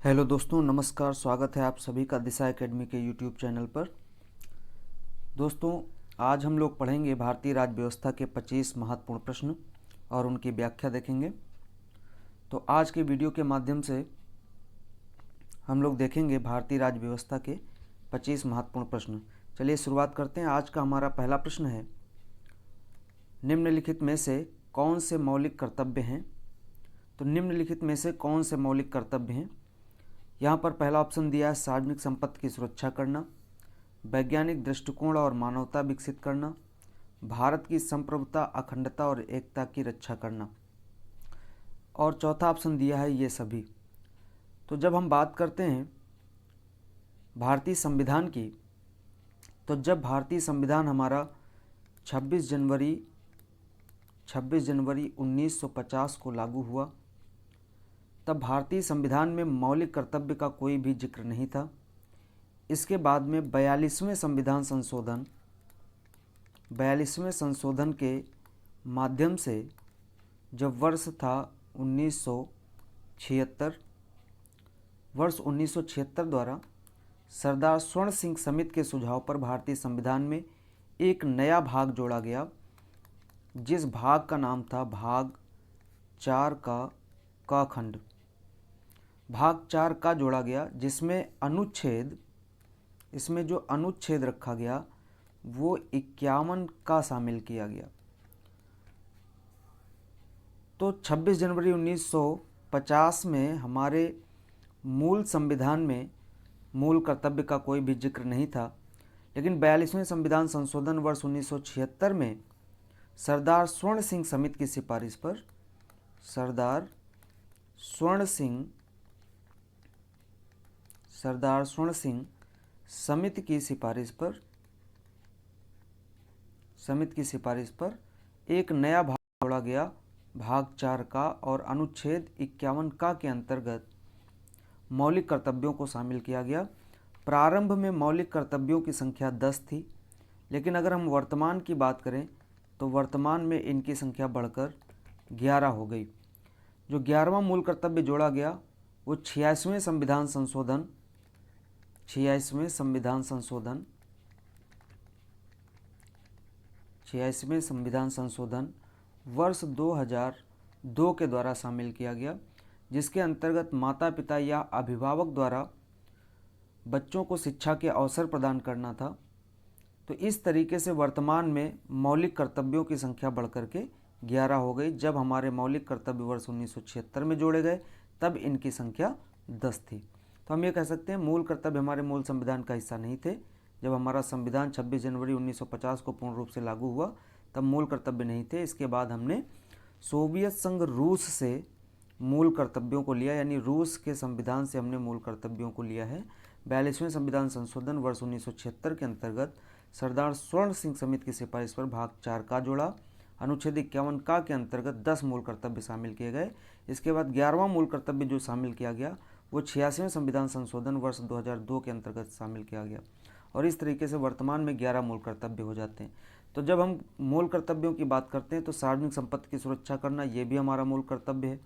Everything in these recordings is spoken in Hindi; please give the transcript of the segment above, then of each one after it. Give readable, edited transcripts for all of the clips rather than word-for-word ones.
हेलो दोस्तों, नमस्कार। स्वागत है आप सभी का दिशा एकेडमी के यूट्यूब चैनल पर। दोस्तों, आज हम लोग पढ़ेंगे भारतीय राज्य व्यवस्था के 25 महत्वपूर्ण प्रश्न और उनकी व्याख्या देखेंगे। तो आज के वीडियो के माध्यम से हम लोग देखेंगे भारतीय राज्य व्यवस्था के 25 महत्वपूर्ण प्रश्न। चलिए शुरुआत करते हैं। आज का हमारा पहला प्रश्न है, निम्नलिखित में से कौन से मौलिक कर्तव्य हैं? तो निम्नलिखित में से कौन से मौलिक कर्तव्य हैं? यहाँ पर पहला ऑप्शन दिया है सार्वजनिक संपत्ति की सुरक्षा करना, वैज्ञानिक दृष्टिकोण और मानवता विकसित करना, भारत की संप्रभुता, अखंडता और एकता की रक्षा करना, और चौथा ऑप्शन दिया है ये सभी। तो जब हम बात करते हैं भारतीय संविधान की, तो जब भारतीय संविधान हमारा 26 जनवरी 1950 को लागू हुआ, तब भारतीय संविधान में मौलिक कर्तव्य का कोई भी जिक्र नहीं था। इसके बाद में 42वें संशोधन के माध्यम से जब वर्ष था 1976 द्वारा सरदार स्वर्ण सिंह समिति के सुझाव पर भारतीय संविधान में एक नया भाग जोड़ा गया, जिस भाग का नाम था भाग 4 का क खंड। भाग 4 का जोड़ा गया, इसमें जो अनुच्छेद रखा गया वो 51 का शामिल किया गया। तो 26 जनवरी 1950 में हमारे मूल संविधान में मूल कर्तव्य का कोई भी जिक्र नहीं था, लेकिन 42वें संविधान संशोधन वर्ष 1976 में सरदार स्वर्ण सिंह समिति की सिफारिश पर सरदार स्वर्ण सिंह समिति की सिफारिश पर एक नया भाग जोड़ा गया, भाग 4 का, और अनुच्छेद 51 का के अंतर्गत मौलिक कर्तव्यों को शामिल किया गया। प्रारंभ में मौलिक कर्तव्यों की संख्या 10 थी, लेकिन अगर हम वर्तमान की बात करें तो वर्तमान में इनकी संख्या बढ़कर 11 हो गई। जो 11वां मूल कर्तव्य जोड़ा गया वो 86वें संविधान संशोधन वर्ष 2002 के द्वारा शामिल किया गया, जिसके अंतर्गत माता पिता या अभिभावक द्वारा बच्चों को शिक्षा के अवसर प्रदान करना था। तो इस तरीके से वर्तमान में मौलिक कर्तव्यों की संख्या बढ़कर के 11 हो गई। जब हमारे मौलिक कर्तव्य वर्ष 1976 में जोड़े गए तब इनकी संख्या 10 थी। तो हम ये कह सकते हैं मूल कर्तव्य हमारे मूल संविधान का हिस्सा नहीं थे। जब हमारा संविधान 26 जनवरी 1950 को पूर्ण रूप से लागू हुआ तब मूल कर्तव्य नहीं थे। इसके बाद हमने सोवियत संघ रूस से मूल कर्तव्यों को लिया, यानी रूस के संविधान से हमने मूल कर्तव्यों को लिया है। 42वें संविधान संशोधन वर्ष 1976 के अंतर्गत सरदार स्वर्ण सिंह समिति की सिफारिश पर भाग 4 का जोड़ा, अनुच्छेद 51 का के अंतर्गत 10 मूल कर्तव्य शामिल किए गए। इसके बाद 11वां मूल कर्तव्य जो शामिल किया गया वो 86वें संविधान संशोधन वर्ष 2002 के अंतर्गत शामिल किया गया, और इस तरीके से वर्तमान में 11 मूल कर्तव्य हो जाते हैं। तो जब हम मूल कर्तव्यों की बात करते हैं तो सार्वजनिक संपत्ति की सुरक्षा करना ये भी हमारा मूल कर्तव्य है,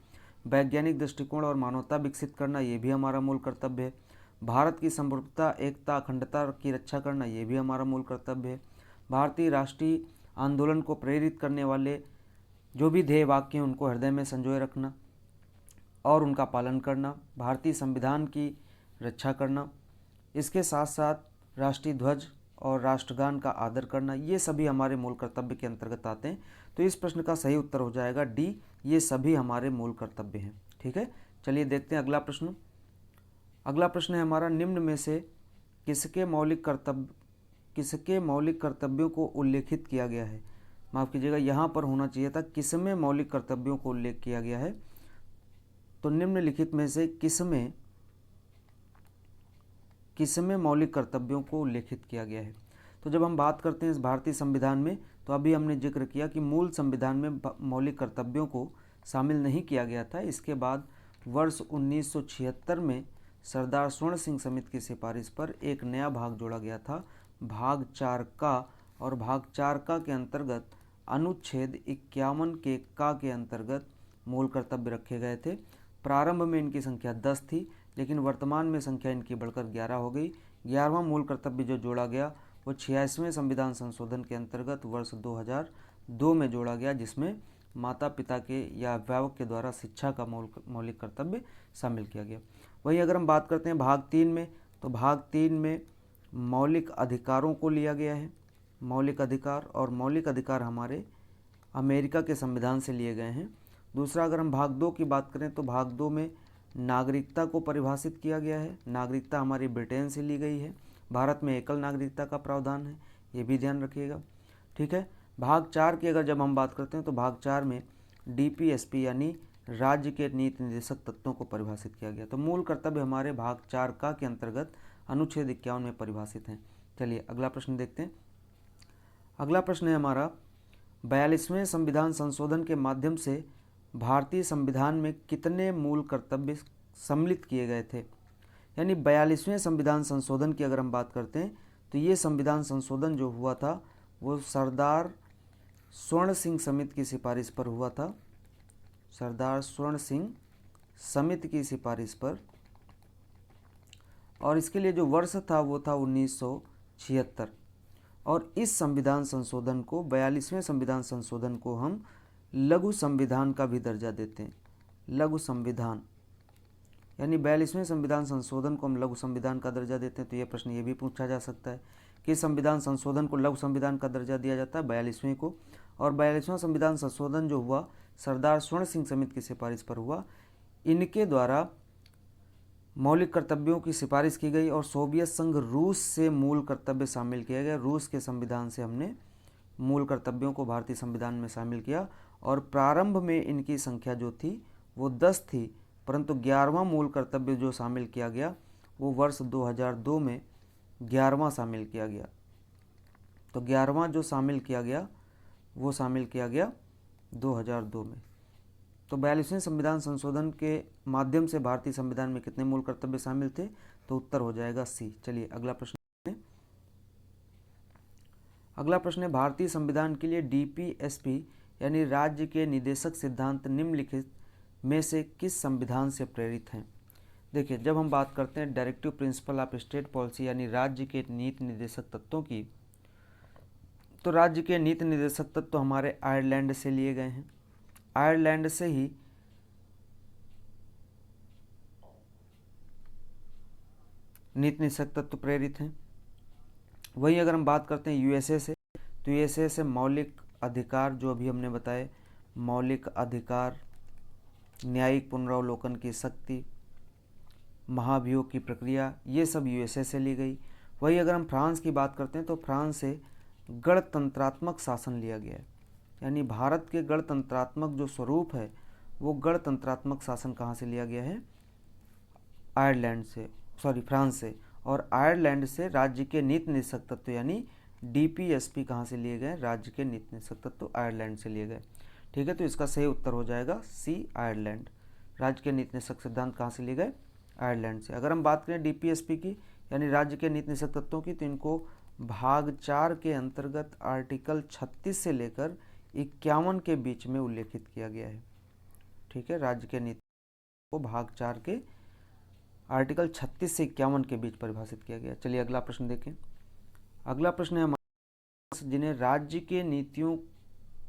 वैज्ञानिक दृष्टिकोण और मानवता विकसित करना ये भी हमारा मूल कर्तव्य है, भारत की संप्रभुता, एकता, अखंडता की रक्षा करना ये भी हमारा मूल कर्तव्य है, भारतीय राष्ट्रीय आंदोलन को प्रेरित करने वाले जो भी ध्येय वाक्य हैं उनको हृदय में संजोए रखना और उनका पालन करना, भारतीय संविधान की रक्षा करना, इसके साथ साथ राष्ट्रीय ध्वज और राष्ट्रगान का आदर करना, ये सभी हमारे मूल कर्तव्य के अंतर्गत आते हैं। तो इस प्रश्न का सही उत्तर हो जाएगा डी, ये सभी हमारे मूल कर्तव्य हैं। ठीक है, चलिए देखते हैं अगला प्रश्न। अगला प्रश्न है हमारा, निम्न में से किसके मौलिक कर्तव्यों को उल्लेखित किया गया है? माफ़ कीजिएगा, यहाँ पर होना चाहिए था किसमें मौलिक कर्तव्यों को उल्लेख किया गया है। तो निम्नलिखित में से किसमें मौलिक कर्तव्यों को उल्लेखित किया गया है? तो जब हम बात करते हैं इस भारतीय संविधान में, तो अभी हमने जिक्र किया कि मूल संविधान में मौलिक कर्तव्यों को शामिल नहीं किया गया था। इसके बाद वर्ष 1976 में सरदार स्वर्ण सिंह समिति की सिफारिश पर एक नया भाग जोड़ा गया था, भाग 4 का, और भाग 4 का के अंतर्गत अनुच्छेद 51 के अंतर्गत मूल कर्तव्य रखे गए थे। प्रारंभ में इनकी संख्या 10 थी, लेकिन वर्तमान में संख्या इनकी बढ़कर 11 हो गई। 11वां मूल कर्तव्य जो जोड़ा गया वो 86वें संविधान संशोधन के अंतर्गत वर्ष 2002 में जोड़ा गया, जिसमें माता पिता के या अभिभावक के द्वारा शिक्षा का मौलिक कर्तव्य शामिल किया गया। वहीं अगर हम बात करते हैं भाग 3 में, तो भाग 3 में मौलिक अधिकारों को लिया गया है। मौलिक अधिकार, और मौलिक अधिकार हमारे अमेरिका के संविधान से लिए गए हैं। दूसरा, अगर हम भाग 2 की बात करें तो भाग 2 में नागरिकता को परिभाषित किया गया है। नागरिकता हमारी ब्रिटेन से ली गई है। भारत में एकल नागरिकता का प्रावधान है, ये भी ध्यान रखिएगा। ठीक है। भाग 4 की अगर जब हम बात करते हैं तो भाग 4 में DPSP यानी राज्य के नीति निर्देशक तत्वों को परिभाषित किया गया। तो मूल कर्तव्य हमारे भाग 4 का के अंतर्गत अनुच्छेद 51 में परिभाषित हैं। चलिए अगला प्रश्न देखते हैं। अगला प्रश्न है हमारा, 42वें संविधान संशोधन के माध्यम से भारतीय संविधान में कितने मूल कर्तव्य सम्मिलित किए गए थे। यानी 42वें संविधान संशोधन की अगर हम बात करते हैं तो ये संविधान संशोधन जो हुआ था वो सरदार स्वर्ण सिंह समिति की सिफारिश पर हुआ था। सरदार स्वर्ण सिंह समिति की सिफारिश पर, और इसके लिए जो वर्ष था वो था 1976। और इस संविधान संशोधन को, 42वें संविधान संशोधन को हम लघु संविधान का भी दर्जा देते हैं। लघु संविधान यानी 42वें संविधान संशोधन को हम लघु संविधान का दर्जा देते हैं। तो ये प्रश्न ये भी पूछा जा सकता है कि संविधान संशोधन को लघु संविधान का दर्जा दिया जाता है 42वें को। और 42वां संविधान संशोधन जो हुआ सरदार स्वर्ण सिंह समिति की सिफारिश पर हुआ। इनके द्वारा मौलिक कर्तव्यों की सिफारिश की गई और सोवियत संघ रूस से मूल कर्तव्य शामिल किया गया। रूस के संविधान से हमने मूल कर्तव्यों को भारतीय संविधान में शामिल किया। और प्रारंभ में इनकी संख्या जो थी वो 10 थी, परंतु 11वां मूल कर्तव्य जो शामिल किया गया वो वर्ष 2002 में 11वां शामिल किया गया। तो 11वां जो शामिल किया गया वो शामिल किया गया 2002 में। तो 42वें संविधान संशोधन के माध्यम से भारतीय संविधान में कितने मूल कर्तव्य शामिल थे, तो उत्तर हो जाएगा सी। चलिए अगला प्रश्न। अगला प्रश्न है, भारतीय संविधान के लिए DPSP यानी राज्य के निदेशक सिद्धांत निम्नलिखित में से किस संविधान से प्रेरित हैं। देखिए, जब हम बात करते हैं directive principle of state policy यानी राज्य के नीति निर्देशक तत्वों की, तो राज्य के नीति निर्देशक तत्व हमारे आयरलैंड से लिए गए हैं। आयरलैंड से ही नीति निर्देशक तत्व प्रेरित हैं। वहीं अगर हम बात करते हैं USA से, तो USA से मौलिक अधिकार जो अभी हमने बताए, मौलिक अधिकार, न्यायिक पुनरावलोकन की शक्ति, महाभियोग की प्रक्रिया, ये सब USA से ली गई। वहीं अगर हम फ्रांस की बात करते हैं तो फ्रांस से गणतंत्रात्मक शासन लिया गया है। यानी भारत के गणतंत्रात्मक जो स्वरूप है वो गणतंत्रात्मक शासन कहाँ से लिया गया है, आयरलैंड से, फ्रांस से। और आयरलैंड से राज्य के नीति निर्देशक तत्व यानी DPSP कहाँ से लिए गए, राज्य के नीति निर्देशक तत्व आयरलैंड से लिए गए। ठीक है, तो इसका सही उत्तर हो जाएगा सी, आयरलैंड। राज्य के नीति निर्देशक सिद्धांत कहाँ से लिए गए, आयरलैंड से। अगर हम बात करें DPSP की यानी राज्य के नीति निर्देशक तत्वों की, तो इनको भाग 4 के अंतर्गत आर्टिकल 36 से लेकर 51 के बीच में उल्लेखित किया गया है। ठीक है, राज्य के नीति को भाग 4 के आर्टिकल 36 से 51 के बीच परिभाषित किया गया। चलिए अगला प्रश्न देखें। अगला प्रश्न है हमारा, जिन्हें राज्य के नीतियों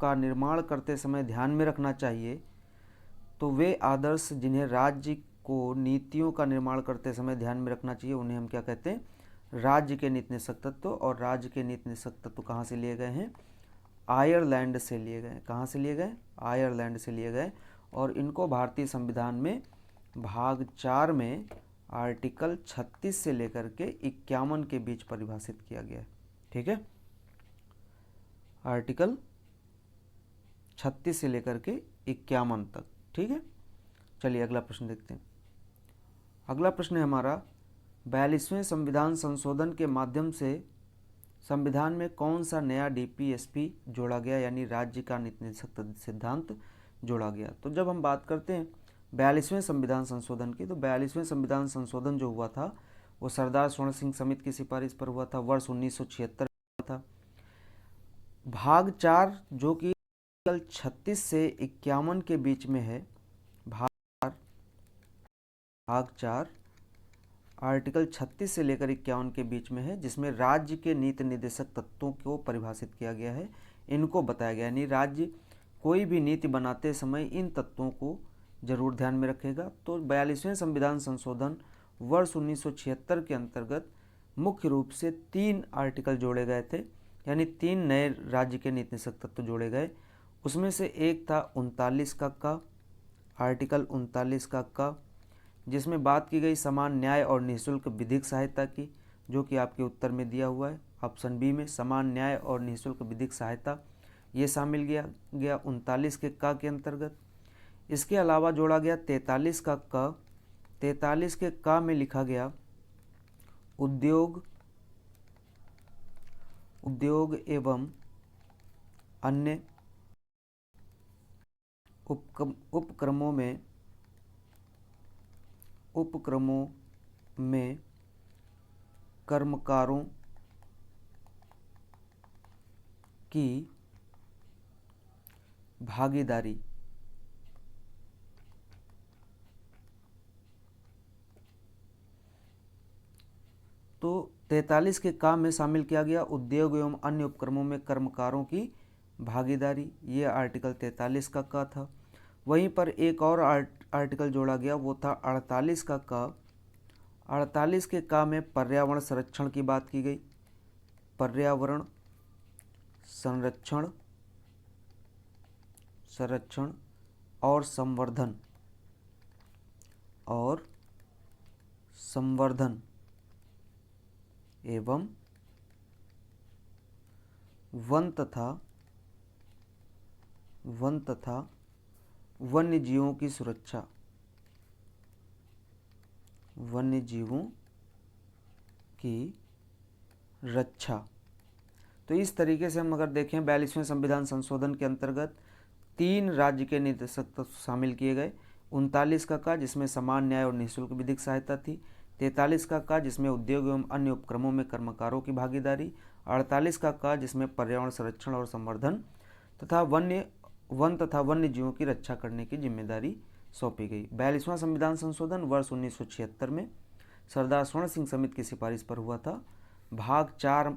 का निर्माण करते समय ध्यान में रखना चाहिए, तो वे आदर्श जिन्हें राज्य को नीतियों का निर्माण करते समय ध्यान में रखना चाहिए उन्हें हम क्या कहते हैं, राज्य के नीति निर्देशक तत्व। और राज्य के नीति निर्देशक तत्व कहाँ से लिए गए हैं, आयरलैंड से लिए गए। कहाँ से लिए गए, आयरलैंड से लिए गए। और इनको भारतीय संविधान में भाग 4 में आर्टिकल 36 से लेकर के 51 के बीच परिभाषित किया गया है। ठीक है, आर्टिकल 36 से लेकर के 51 तक। ठीक है, चलिए अगला प्रश्न देखते हैं। अगला प्रश्न है हमारा, 42वें संविधान संशोधन के माध्यम से संविधान में कौन सा नया DPSP जोड़ा गया यानी राज्य का नीति निर्देशक सिद्धांत जोड़ा गया। तो जब हम बात करते हैं 42वें संविधान संशोधन की, तो 42वें संविधान संशोधन जो हुआ था वो सरदार स्वर्ण सिंह समिति की सिफारिश पर हुआ था, वर्ष 1976 में था। भाग 4 जो कि 36 से 51 के बीच में है, भाग 4 आर्टिकल 36 से लेकर 51 के बीच में है, जिसमें राज्य के नीति निर्देशक तत्वों को परिभाषित किया गया है, इनको बताया गया। यानी राज्य कोई भी नीति बनाते समय इन तत्वों को जरूर ध्यान में रखेगा। तो 42वें संविधान संशोधन वर्ष 1976 के अंतर्गत मुख्य रूप से 3 आर्टिकल जोड़े गए थे, यानी 3 नए राज्य के नीति निर्देशक तत्व जोड़े गए। उसमें से एक था 39 का आर्टिकल 39 का, जिसमें बात की गई समान न्याय और निःशुल्क विधिक सहायता की, जो कि आपके उत्तर में दिया हुआ है ऑप्शन बी में, समान न्याय और निःशुल्क विधिक सहायता, ये शामिल गया 39 के अंतर्गत। इसके अलावा जोड़ा गया 43 का 43 के में लिखा गया उद्योग एवं अन्य उपक्रमों में कर्मकारों की भागीदारी। तो 43 के काम में शामिल किया गया उद्योग एवं अन्य उपक्रमों में कर्मकारों की भागीदारी, ये आर्टिकल 43 का था। वहीं पर एक और आर्टिकल जोड़ा गया, वो था 48 का 48 के में पर्यावरण संरक्षण की बात की गई। पर्यावरण संरक्षण और संवर्धन एवं वन तथा वन्य जीवों की सुरक्षा, वन्य जीवों की रक्षा। तो इस तरीके से हम अगर देखें 42वें संविधान संशोधन के अंतर्गत 3 राज्य के निर्देशक तत्व शामिल किए गए। 39 का जिसमें समान न्याय और निःशुल्क विधिक सहायता थी। 43 का जिसमें उद्योग एवं अन्य उपक्रमों में कर्मकारों की भागीदारी। 48 का जिसमें पर्यावरण संरक्षण और संवर्धन तथा वन तथा वन्य जीवों की रक्षा करने की जिम्मेदारी सौंपी गई। 42वां संविधान संशोधन वर्ष 1976 में सरदार स्वर्ण सिंह समिति की सिफारिश पर हुआ था। भाग 4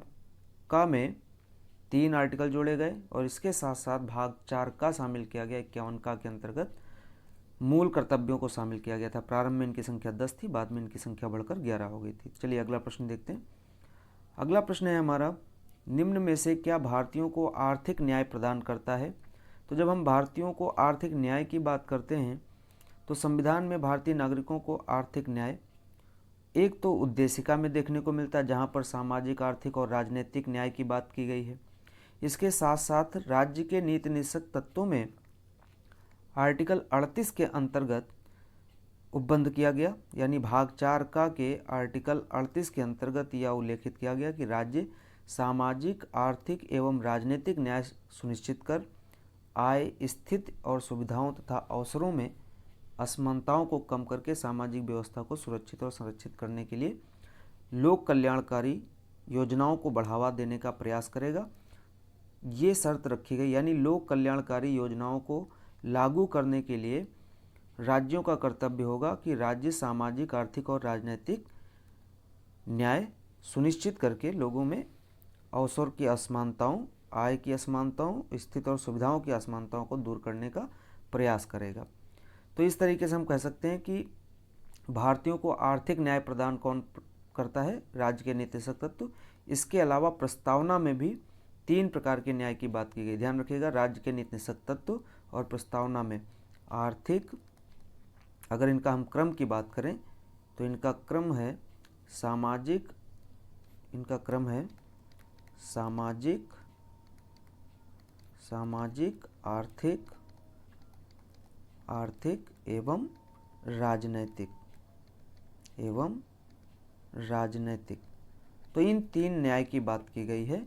का में 3 आर्टिकल जोड़े गए और इसके साथ साथ भाग 4 का शामिल किया गया 51 का के अंतर्गत मूल कर्तव्यों को शामिल किया गया था। प्रारंभ में इनकी संख्या 10 थी, बाद में इनकी संख्या बढ़कर 11 हो गई थी। चलिए अगला प्रश्न देखते हैं। अगला प्रश्न है हमारा, निम्न में से क्या भारतीयों को आर्थिक न्याय प्रदान करता है? तो जब हम भारतीयों को आर्थिक न्याय की बात करते हैं तो संविधान में भारतीय नागरिकों को आर्थिक न्याय एक तो उद्देशिका में देखने को मिलता है, जहां पर सामाजिक, आर्थिक और राजनीतिक न्याय की बात की गई है। इसके साथ साथ राज्य के नीति निर्देशक तत्वों में आर्टिकल 38 के अंतर्गत उपबंध किया गया, यानी भाग 4 का के आर्टिकल 38 के अंतर्गत यह उल्लेखित किया गया कि राज्य सामाजिक, आर्थिक एवं राजनीतिक न्याय सुनिश्चित कर आय, स्थिति और सुविधाओं तथा अवसरों में असमानताओं को कम करके सामाजिक व्यवस्था को सुरक्षित और संरक्षित करने के लिए लोक कल्याणकारी योजनाओं को बढ़ावा देने का प्रयास करेगा। ये शर्त रखी गई, यानी लोक कल्याणकारी योजनाओं को लागू करने के लिए राज्यों का कर्तव्य होगा कि राज्य सामाजिक, आर्थिक और राजनीतिक न्याय सुनिश्चित करके लोगों में अवसर की असमानताओं, आय की असमानताओं, स्थिति और सुविधाओं की असमानताओं को दूर करने का प्रयास करेगा। तो इस तरीके से हम कह सकते हैं कि भारतीयों को आर्थिक न्याय प्रदान कौन करता है? राज्य के नीति निर्देशक तत्व। इसके अलावा प्रस्तावना में भी 3 प्रकार के न्याय की बात की गई। ध्यान रखिएगा, राज्य के नीति निर्देशक तत्व और प्रस्तावना में आर्थिक, अगर इनका हम क्रम की बात करें तो इनका क्रम है सामाजिक, आर्थिक एवं राजनैतिक। तो इन 3 न्याय की बात की गई है।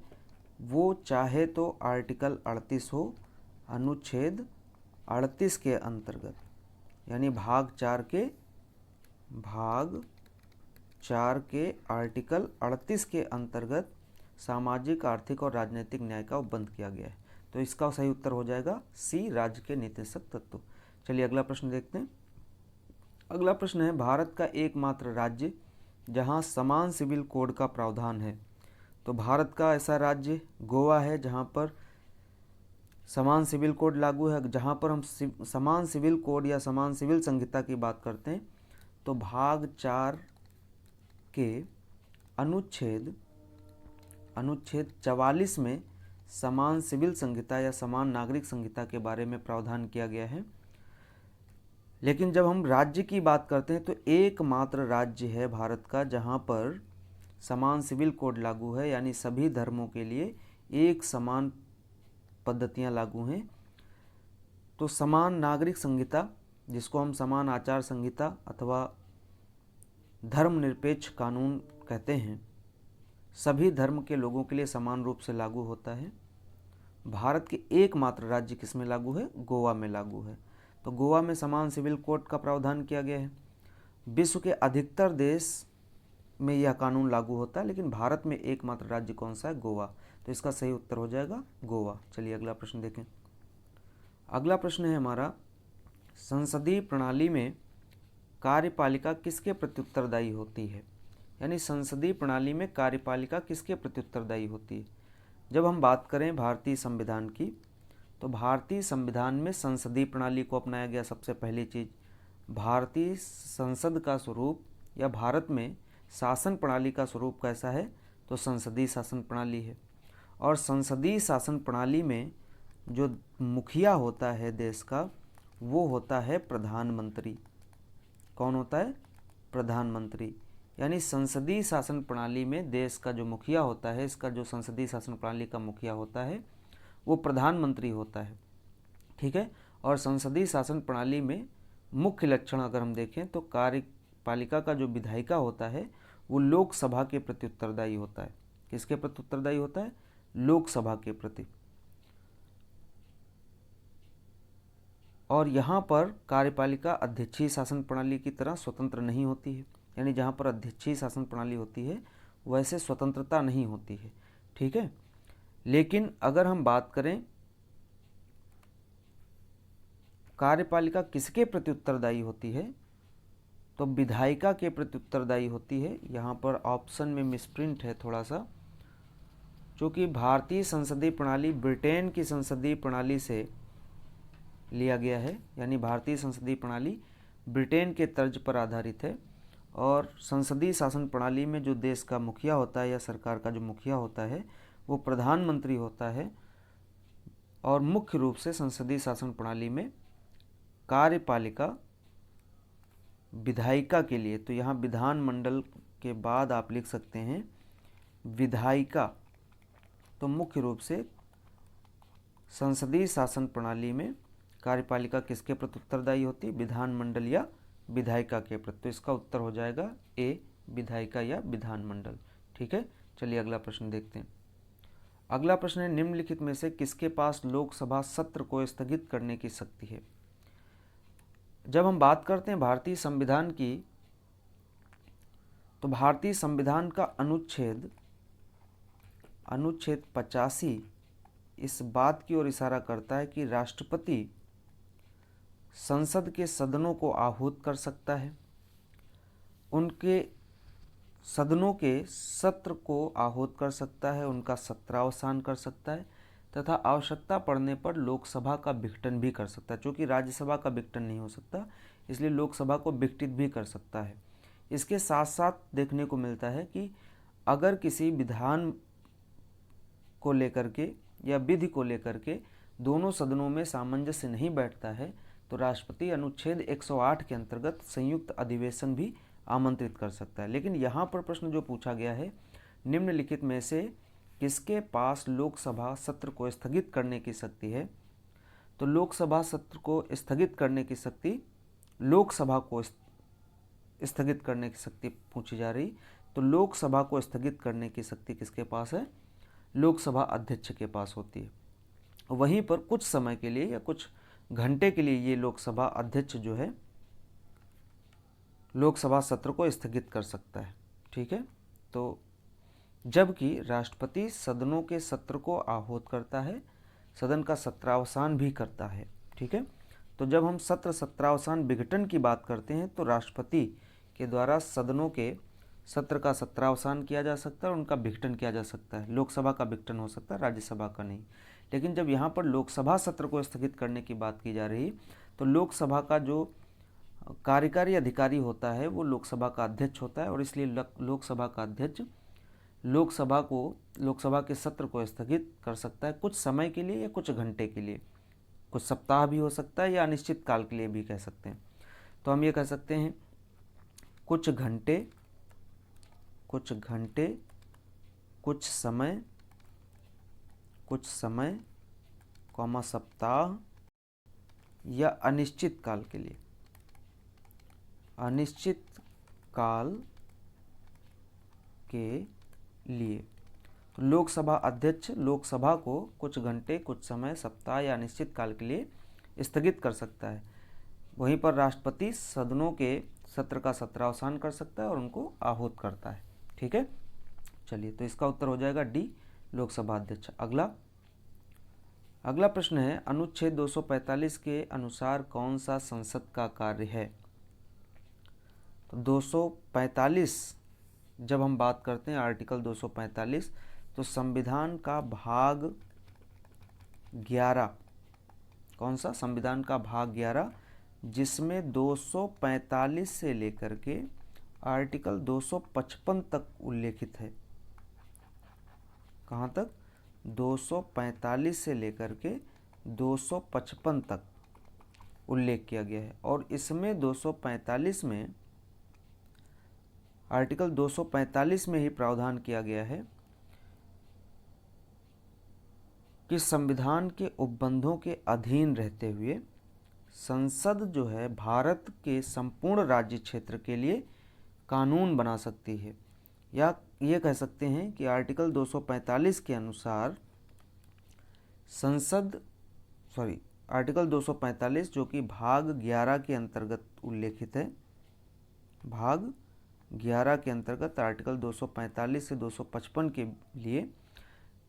वो चाहे तो आर्टिकल 38 हो, अनुच्छेद 38 के अंतर्गत, यानी भाग 4 के आर्टिकल 38 के अंतर्गत सामाजिक, आर्थिक और राजनीतिक न्याय का उपबंध किया गया है। तो इसका सही उत्तर हो जाएगा सी, राज्य के नीति निर्देशक तत्व। चलिए अगला प्रश्न देखते हैं। अगला प्रश्न है, भारत का एकमात्र राज्य जहां समान सिविल कोड का प्रावधान है। तो भारत का ऐसा राज्य गोवा है जहां पर समान सिविल कोड लागू है। जहां पर हम समान सिविल कोड या समान सिविल संहिता की बात करते हैं तो भाग 4 के अनुच्छेद 44 में समान सिविल संहिता या समान नागरिक संहिता के बारे में प्रावधान किया गया है। लेकिन जब हम राज्य की बात करते हैं तो एकमात्र राज्य है भारत का जहां पर समान सिविल कोड लागू है, यानी सभी धर्मों के लिए एक समान पद्धतियां लागू हैं। तो समान नागरिक संहिता, जिसको हम समान आचार संहिता अथवा धर्मनिरपेक्ष कानून कहते हैं, सभी धर्म के लोगों के लिए समान रूप से लागू होता है। भारत के एकमात्र राज्य किसमें लागू है? गोवा में लागू है। तो गोवा में समान सिविल कोड का प्रावधान किया गया है। विश्व के अधिकतर देश में यह कानून लागू होता है, लेकिन भारत में एकमात्र राज्य कौन सा है? गोवा। तो इसका सही उत्तर हो जाएगा गोवा। चलिए अगला प्रश्न देखें। अगला प्रश्न है हमारा, संसदीय प्रणाली में कार्यपालिका किसके प्रति उत्तरदायी होती है? यानी संसदीय प्रणाली में कार्यपालिका किसके प्रति उत्तरदायी होती है? जब हम बात करें भारतीय संविधान की, तो भारतीय संविधान में संसदीय प्रणाली को अपनाया गया। सबसे पहली चीज़, भारतीय संसद का स्वरूप या भारत में शासन प्रणाली का स्वरूप कैसा है? तो संसदीय शासन प्रणाली है। और संसदीय शासन प्रणाली में जो मुखिया होता है देश का, वो होता है प्रधानमंत्री। कौन होता है? प्रधानमंत्री। यानी संसदीय शासन प्रणाली में देश का जो मुखिया होता है, इसका जो संसदीय शासन प्रणाली का मुखिया होता है वो प्रधानमंत्री होता है। ठीक है। और संसदीय शासन प्रणाली में मुख्य लक्षण अगर हम देखें तो कार्यपालिका का जो विधायिका होता है वो लोकसभा के प्रति उत्तरदायी होता है। किसके प्रति उत्तरदायी होता है? लोकसभा के प्रति। और यहाँ पर कार्यपालिका अध्यक्षीय शासन प्रणाली की तरह स्वतंत्र नहीं होती है। यानी जहाँ पर अध्यक्षीय शासन प्रणाली होती है वैसे स्वतंत्रता नहीं होती है। ठीक है। लेकिन अगर हम बात करें कार्यपालिका किसके प्रति उत्तरदायी होती है, तो विधायिका के प्रति उत्तरदायी होती है। यहाँ पर ऑप्शन में मिसप्रिंट है थोड़ा सा, क्योंकि भारतीय संसदीय प्रणाली ब्रिटेन की संसदीय प्रणाली से लिया गया है। यानी भारतीय संसदीय प्रणाली ब्रिटेन के तर्ज पर आधारित है। और संसदीय शासन प्रणाली में जो देश का मुखिया होता है या सरकार का जो मुखिया होता है वो प्रधानमंत्री होता है। और मुख्य रूप से संसदीय शासन प्रणाली में कार्यपालिका विधायिका के लिए, तो यहाँ विधानमंडल के बाद आप लिख सकते हैं विधायिका। तो मुख्य रूप से संसदीय शासन प्रणाली में कार्यपालिका किसके प्रति उत्तरदायी होती है? विधानमंडल या विधायिका के प्रति। तो इसका उत्तर हो जाएगा ए, विधायिका या विधानमंडल। ठीक है। चलिए अगला प्रश्न देखते हैं। अगला प्रश्न है, निम्नलिखित में से किसके पास लोकसभा सत्र को स्थगित करने की शक्ति है? जब हम बात करते हैं भारतीय संविधान की, तो भारतीय संविधान का अनुच्छेद 85 इस बात की ओर इशारा करता है कि राष्ट्रपति संसद के सदनों को आहूत कर सकता है, उनके सदनों के सत्र को आहूत कर सकता है, उनका सत्रावसान कर सकता है तथा आवश्यकता पड़ने पर लोकसभा का विघटन भी कर सकता है। चूँकि राज्यसभा का विघटन नहीं हो सकता, इसलिए लोकसभा को विघटित भी कर सकता है। इसके साथ साथ देखने को मिलता है कि अगर किसी विधान को लेकर के या विधि को लेकर के दोनों सदनों में सामंजस्य नहीं बैठता है, तो राष्ट्रपति अनुच्छेद 108 के अंतर्गत संयुक्त अधिवेशन भी आमंत्रित कर सकता है। लेकिन यहाँ पर प्रश्न जो पूछा गया है, निम्नलिखित में से किसके पास लोकसभा सत्र को स्थगित करने की शक्ति है? तो लोकसभा सत्र को स्थगित करने की शक्ति, लोकसभा को स्थगित करने की शक्ति पूछी जा रही, तो लोकसभा को स्थगित करने की शक्ति किसके पास है? लोकसभा अध्यक्ष के पास होती है। वहीं पर कुछ समय के लिए या कुछ घंटे के लिए ये लोकसभा अध्यक्ष जो है लोकसभा सत्र को स्थगित कर सकता है। ठीक है। तो जबकि राष्ट्रपति सदनों के सत्र को आहूत करता है, सदन का सत्रावसान भी करता है। ठीक है। तो जब हम सत्रावसान विघटन की बात करते हैं तो राष्ट्रपति के द्वारा सदनों के सत्र का सत्रावसान किया जा सकता है और उनका विघटन किया जा सकता है। लोकसभा का विघटन हो सकता है, राज्यसभा का नहीं। लेकिन जब यहाँ पर लोकसभा सत्र को स्थगित करने की बात की जा रही, तो लोकसभा का जो कार्यकारी अधिकारी होता है वो लोकसभा का अध्यक्ष होता है, और इसलिए लोकसभा का अध्यक्ष लोकसभा के सत्र को स्थगित कर सकता है कुछ समय के लिए या कुछ घंटे के लिए, कुछ सप्ताह भी हो सकता है या अनिश्चित काल के लिए भी कह सकते हैं। तो हम ये कह सकते हैं कुछ घंटे, कुछ समय, कॉमा सप्ताह या अनिश्चित काल के लिए, अनिश्चित काल के लिए। तो लोकसभा अध्यक्ष लोकसभा को कुछ घंटे, कुछ समय, सप्ताह या अनिश्चित काल के लिए स्थगित कर सकता है। वहीं पर राष्ट्रपति सदनों के सत्र का सत्रावसान कर सकता है और उनको आहूत करता है। ठीक है, चलिए, तो इसका उत्तर हो जाएगा डी, लोकसभा अध्यक्ष। अगला प्रश्न है, अनुच्छेद 245 के अनुसार कौन सा संसद का कार्य है? तो 245 जब हम बात करते हैं, आर्टिकल 245, तो संविधान का भाग 11, कौन सा? संविधान का भाग 11, जिसमें 245 से लेकर के आर्टिकल 255 तक उल्लेखित है। कहाँ तक? 245 से लेकर के 255 तक उल्लेख किया गया है। और इसमें 245 में, आर्टिकल 245 में ही प्रावधान किया गया है कि संविधान के उपबंधों के अधीन रहते हुए संसद जो है भारत के संपूर्ण राज्य क्षेत्र के लिए कानून बना सकती है। या ये कह सकते हैं कि आर्टिकल 245 के अनुसार आर्टिकल 245 जो कि भाग 11 के अंतर्गत उल्लेखित है, भाग 11 के अंतर्गत आर्टिकल 245 से 255 के लिए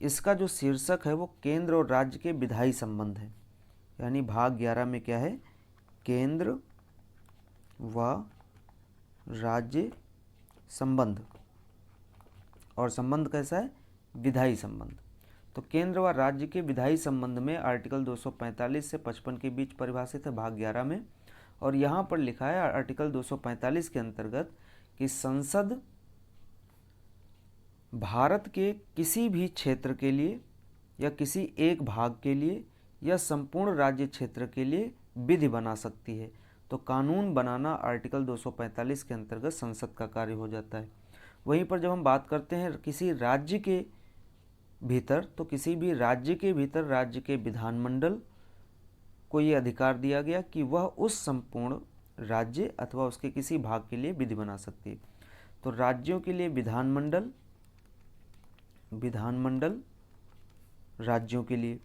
इसका जो शीर्षक है वो केंद्र और राज्य के विधायी संबंध है। यानी भाग 11 में क्या है? केंद्र व राज्य संबंध। और संबंध कैसा है? विधायी संबंध। तो केंद्र व राज्य के विधायी संबंध में आर्टिकल 245 से 55 के बीच परिभाषित है भाग 11 में। और यहाँ पर लिखा है आर्टिकल 245 के अंतर्गत कि संसद भारत के किसी भी क्षेत्र के लिए या किसी एक भाग के लिए या संपूर्ण राज्य क्षेत्र के लिए विधि बना सकती है। तो कानून बनाना आर्टिकल 245 के अंतर्गत संसद का कार्य हो जाता है। वहीं पर जब हम बात करते हैं किसी राज्य के भीतर, तो किसी भी राज्य के भीतर राज्य के विधानमंडल को ये अधिकार दिया गया कि वह उस संपूर्ण राज्य अथवा उसके किसी भाग के लिए विधि बना सकती है। तो राज्यों के लिए विधानमंडल राज्यों के लिए,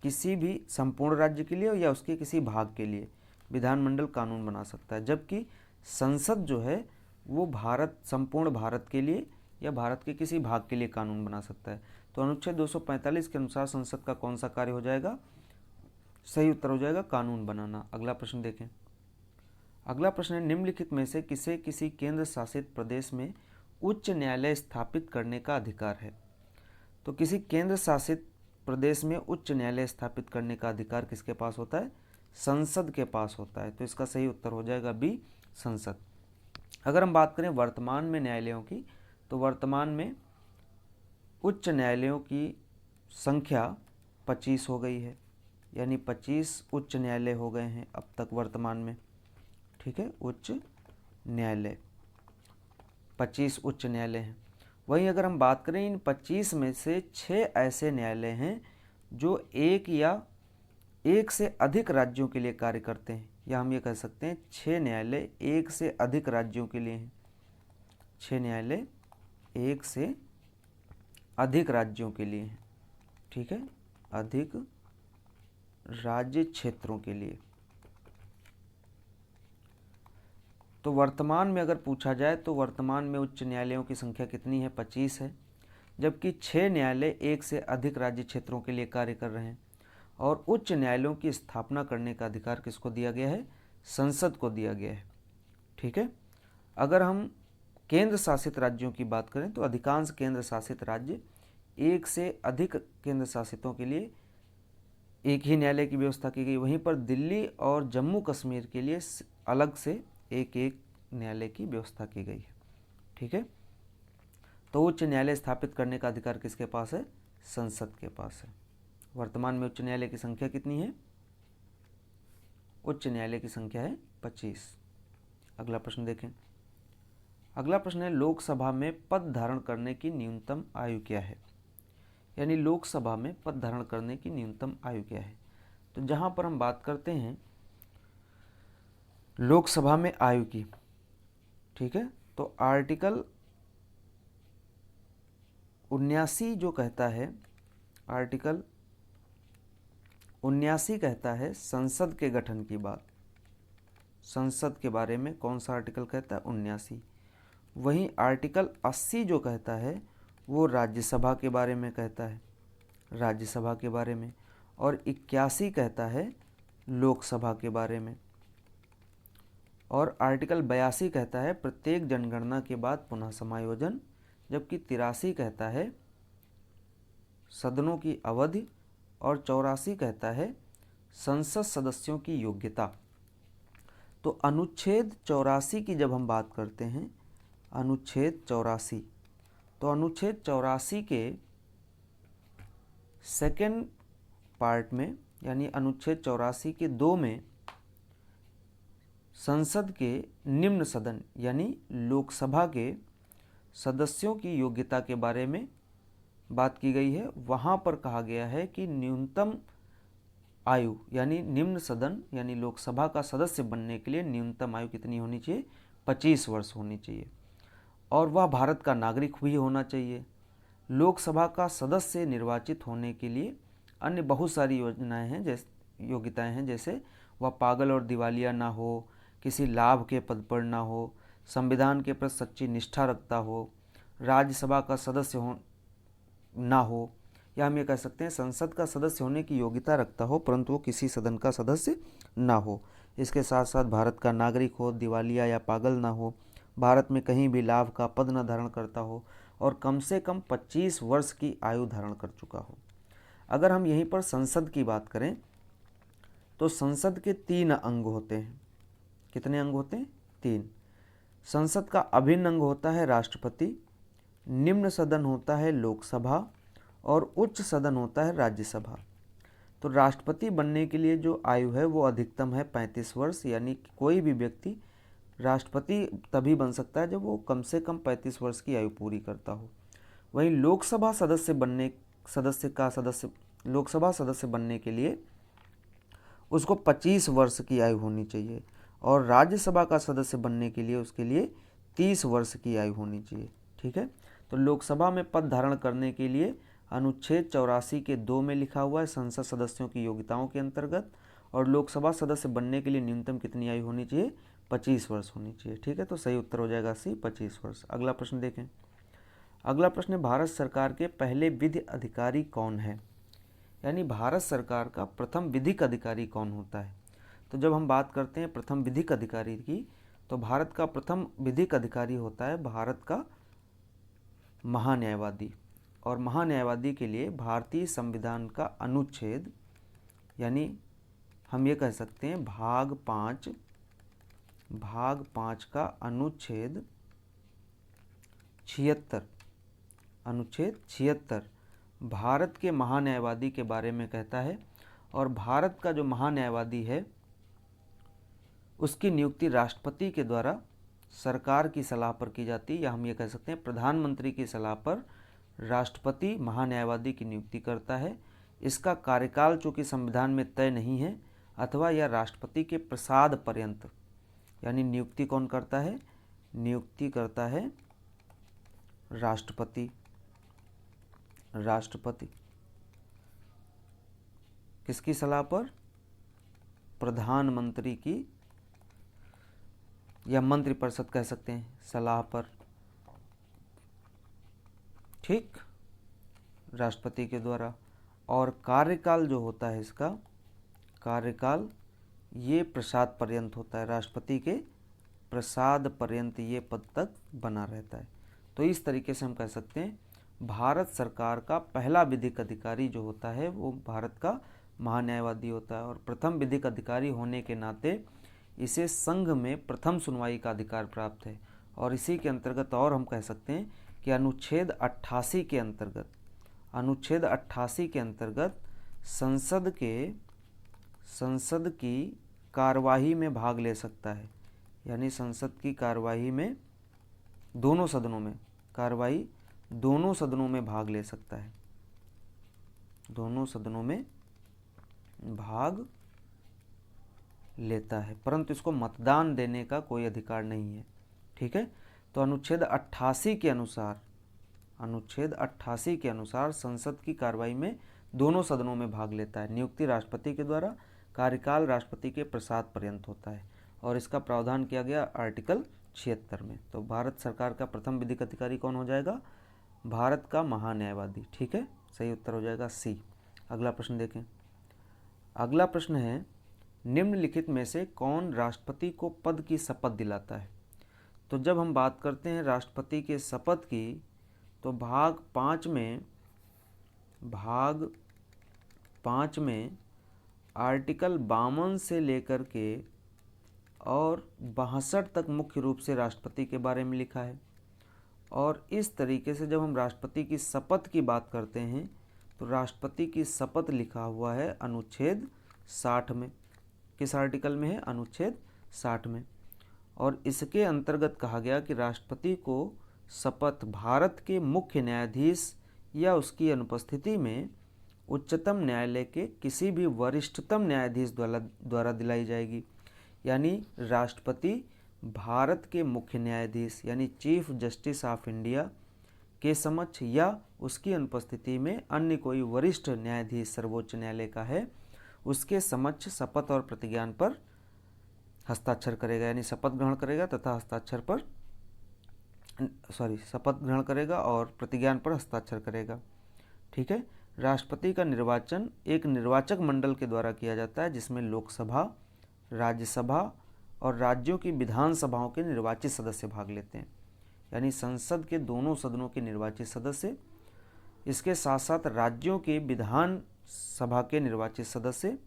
किसी भी संपूर्ण राज्य के लिए या उसके किसी भाग के लिए विधानमंडल कानून बना सकता है। जबकि संसद जो है वो संपूर्ण भारत के लिए या भारत के किसी भाग के लिए कानून बना सकता है। तो अनुच्छेद 245 के अनुसार संसद का कौन सा कार्य हो जाएगा? सही उत्तर हो जाएगा कानून बनाना। अगला प्रश्न देखें। अगला प्रश्न है, निम्नलिखित में से किसे किसी केंद्र शासित प्रदेश में उच्च न्यायालय स्थापित करने का अधिकार है? तो किसी केंद्र शासित प्रदेश में उच्च न्यायालय स्थापित करने का अधिकार किसके पास होता है? संसद के पास होता है। तो इसका सही उत्तर हो जाएगा बी, संसद। अगर हम बात करें वर्तमान में न्यायालयों की, तो वर्तमान में उच्च न्यायालयों की संख्या 25 हो गई है। यानी 25 उच्च न्यायालय हो गए हैं अब तक वर्तमान में। ठीक है, उच्च न्यायालय 25 उच्च न्यायालय हैं। वहीं अगर हम बात करें इन 25 में से 6 ऐसे न्यायालय हैं जो एक से अधिक राज्यों के लिए कार्य करते हैं, या हम ये कह सकते हैं 6 न्यायालय एक से अधिक राज्यों के लिए हैं। 6 न्यायालय एक से अधिक राज्यों के लिए हैं। ठीक है, अधिक राज्य क्षेत्रों के लिए। तो वर्तमान में अगर पूछा जाए तो वर्तमान में उच्च न्यायालयों की संख्या कितनी है? 25 है। जबकि 6 न्यायालय एक से अधिक राज्य क्षेत्रों के लिए कार्य कर रहे हैं। और उच्च न्यायालयों की स्थापना करने का अधिकार किसको दिया गया है? संसद को दिया गया है। ठीक है, अगर हम केंद्र शासित राज्यों की बात करें तो अधिकांश केंद्र शासित राज्य एक से अधिक केंद्र शासितों के लिए एक ही न्यायालय की व्यवस्था की गई। वहीं पर दिल्ली और जम्मू कश्मीर के लिए अलग से एक एक न्यायालय की व्यवस्था की गई है। ठीक है, तो उच्च न्यायालय स्थापित करने का अधिकार किसके पास है? संसद के पास है। वर्तमान में उच्च न्यायालय की संख्या कितनी है? उच्च न्यायालय की संख्या है 25। अगला प्रश्न देखें। अगला प्रश्न है लोकसभा में पद धारण करने की न्यूनतम आयु क्या है? यानी लोकसभा में पद धारण करने की न्यूनतम आयु क्या है? तो जहां पर हम बात करते हैं लोकसभा में आयु की, ठीक है, तो आर्टिकल 79 जो कहता है, आर्टिकल 79 कहता है संसद के गठन की बात। संसद के बारे में कौन सा आर्टिकल कहता है? 79। वहीं आर्टिकल 80 जो कहता है वो राज्यसभा के बारे में कहता है, राज्यसभा के बारे में। और 81 कहता है लोकसभा के बारे में। और आर्टिकल 82 कहता है प्रत्येक जनगणना के बाद पुनः समायोजन, जबकि 83 कहता है सदनों की अवधि। और 84 कहता है संसद सदस्यों की योग्यता। तो अनुच्छेद 84 की जब हम बात करते हैं, अनुच्छेद 84, तो अनुच्छेद 84 के सेकेंड पार्ट में यानी अनुच्छेद 84 के 2 में संसद के निम्न सदन यानी लोकसभा के सदस्यों की योग्यता के बारे में बात की गई है। वहाँ पर कहा गया है कि न्यूनतम आयु यानी निम्न सदन यानी लोकसभा का सदस्य बनने के लिए न्यूनतम आयु कितनी होनी चाहिए? 25 वर्ष होनी चाहिए। और वह भारत का नागरिक भी होना चाहिए। लोकसभा का सदस्य निर्वाचित होने के लिए अन्य बहुत सारी योजनाएं हैं, योग्यताएं हैं, जैसे वह पागल और दिवालिया ना हो, किसी लाभ के पद पर ना हो, संविधान के प्रति सच्ची निष्ठा रखता हो, राज्यसभा का सदस्य ना हो, या हम ये कह सकते हैं संसद का सदस्य होने की योग्यता रखता हो परंतु वो किसी सदन का सदस्य ना हो। इसके साथ साथ भारत का नागरिक हो, दिवालिया या पागल ना हो, भारत में कहीं भी लाभ का पद न धारण करता हो और कम से कम 25 वर्ष की आयु धारण कर चुका हो। अगर हम यहीं पर संसद की बात करें तो संसद के 3 अंग होते हैं। कितने अंग होते हैं? 3। संसद का अभिन्न अंग होता है राष्ट्रपति, निम्न सदन होता है लोकसभा और उच्च सदन होता है राज्यसभा। तो राष्ट्रपति बनने के लिए जो आयु है वो अधिकतम है 35 वर्ष, यानी कोई भी व्यक्ति राष्ट्रपति तभी बन सकता है जब वो कम से कम 35 वर्ष की आयु पूरी करता हो। वहीं लोकसभा सदस्य बनने के लिए उसको 25 वर्ष की आयु होनी चाहिए और राज्यसभा का सदस्य बनने के लिए उसके लिए 30 वर्ष की आयु होनी चाहिए। ठीक है, तो लोकसभा में पद धारण करने के लिए अनुच्छेद 84 के 2 में लिखा हुआ है संसद सदस्यों की योग्यताओं के अंतर्गत, और लोकसभा सदस्य बनने के लिए न्यूनतम कितनी आयु होनी चाहिए? 25 वर्ष होनी चाहिए। ठीक है, तो सही उत्तर हो जाएगा सी 25 वर्ष। अगला प्रश्न देखें। अगला प्रश्न है भारत सरकार के पहले विधि अधिकारी कौन है? यानी भारत सरकार का प्रथम विधिक अधिकारी कौन होता है? तो जब हम बात करते हैं प्रथम विधिक अधिकारी की, तो भारत का प्रथम विधिक अधिकारी होता है भारत का महान्यायवादी। और महान्यायवादी के लिए भारतीय संविधान का अनुच्छेद यानी हम ये कह सकते हैं भाग 5 का अनुच्छेद 76, अनुच्छेद 76 भारत के महान्यायवादी के बारे में कहता है। और भारत का जो महान्यायवादी है उसकी नियुक्ति राष्ट्रपति के द्वारा सरकार की सलाह पर की जाती है, या हम ये कह सकते हैं प्रधानमंत्री की सलाह पर राष्ट्रपति महान्यायवादी की नियुक्ति करता है। इसका कार्यकाल चूँकि संविधान में तय नहीं है अथवा यह राष्ट्रपति के प्रसाद पर्यंत, यानी नियुक्ति कौन करता है? नियुक्ति करता है राष्ट्रपति। राष्ट्रपति किसकी सलाह पर? प्रधानमंत्री की या मंत्रिपरिषद कह सकते हैं सलाह पर। ठीक, राष्ट्रपति के द्वारा। और कार्यकाल जो होता है इसका कार्यकाल ये प्रसाद पर्यंत होता है, राष्ट्रपति के प्रसाद पर्यंत ये पद तक बना रहता है। तो इस तरीके से हम कह सकते हैं भारत सरकार का पहला विधिक अधिकारी जो होता है वो भारत का महान्यायवादी होता है, और प्रथम विधिक अधिकारी होने के नाते इसे संघ में प्रथम सुनवाई का अधिकार प्राप्त है। और इसी के अंतर्गत और हम कह सकते हैं कि अनुच्छेद 88 के अंतर्गत संसद की कार्यवाही में भाग ले सकता है, यानी संसद की कार्यवाही में दोनों सदनों में भाग ले सकता है, दोनों सदनों में भाग लेता है, परंतु इसको मतदान देने का कोई अधिकार नहीं है। ठीक है, तो अनुच्छेद 88 के अनुसार संसद की कार्रवाई में दोनों सदनों में भाग लेता है। नियुक्ति राष्ट्रपति के द्वारा, कार्यकाल राष्ट्रपति के प्रसाद पर्यंत होता है, और इसका प्रावधान किया गया आर्टिकल 76 में। तो भारत सरकार का प्रथम विधिक अधिकारी कौन हो जाएगा? भारत का महान्यायवादी। ठीक है, सही उत्तर हो जाएगा सी। अगला प्रश्न देखें। अगला प्रश्न है, निम्नलिखित में से कौन राष्ट्रपति को पद की शपथ दिलाता है? तो जब हम बात करते हैं राष्ट्रपति के शपथ की, तो भाग 5 में आर्टिकल 52 से लेकर के और 62 तक मुख्य रूप से राष्ट्रपति के बारे में लिखा है। और इस तरीके से जब हम राष्ट्रपति की शपथ की बात करते हैं तो राष्ट्रपति की शपथ लिखा हुआ है अनुच्छेद 60 में। किस आर्टिकल में है? अनुच्छेद 60 में। और इसके अंतर्गत कहा गया कि राष्ट्रपति को शपथ भारत के मुख्य न्यायाधीश या उसकी अनुपस्थिति में उच्चतम न्यायालय के किसी भी वरिष्ठतम न्यायाधीश द्वारा दिलाई जाएगी। यानी राष्ट्रपति भारत के मुख्य न्यायाधीश यानी चीफ जस्टिस ऑफ इंडिया के समक्ष या उसकी अनुपस्थिति में अन्य कोई वरिष्ठ न्यायाधीश सर्वोच्च न्यायालय का है, उसके समक्ष शपथ और प्रतिज्ञान पर हस्ताक्षर करेगा। यानी शपथ ग्रहण करेगा तथा शपथ ग्रहण करेगा और प्रतिज्ञान पर हस्ताक्षर करेगा। ठीक है, राष्ट्रपति का निर्वाचन एक निर्वाचक मंडल के द्वारा किया जाता है, जिसमें लोकसभा, राज्यसभा और राज्यों की विधानसभाओं के निर्वाचित सदस्य भाग लेते हैं। यानी संसद के दोनों सदनों के निर्वाचित सदस्य, इसके साथ साथ राज्यों के विधान सभा के निर्वाचित सदस्य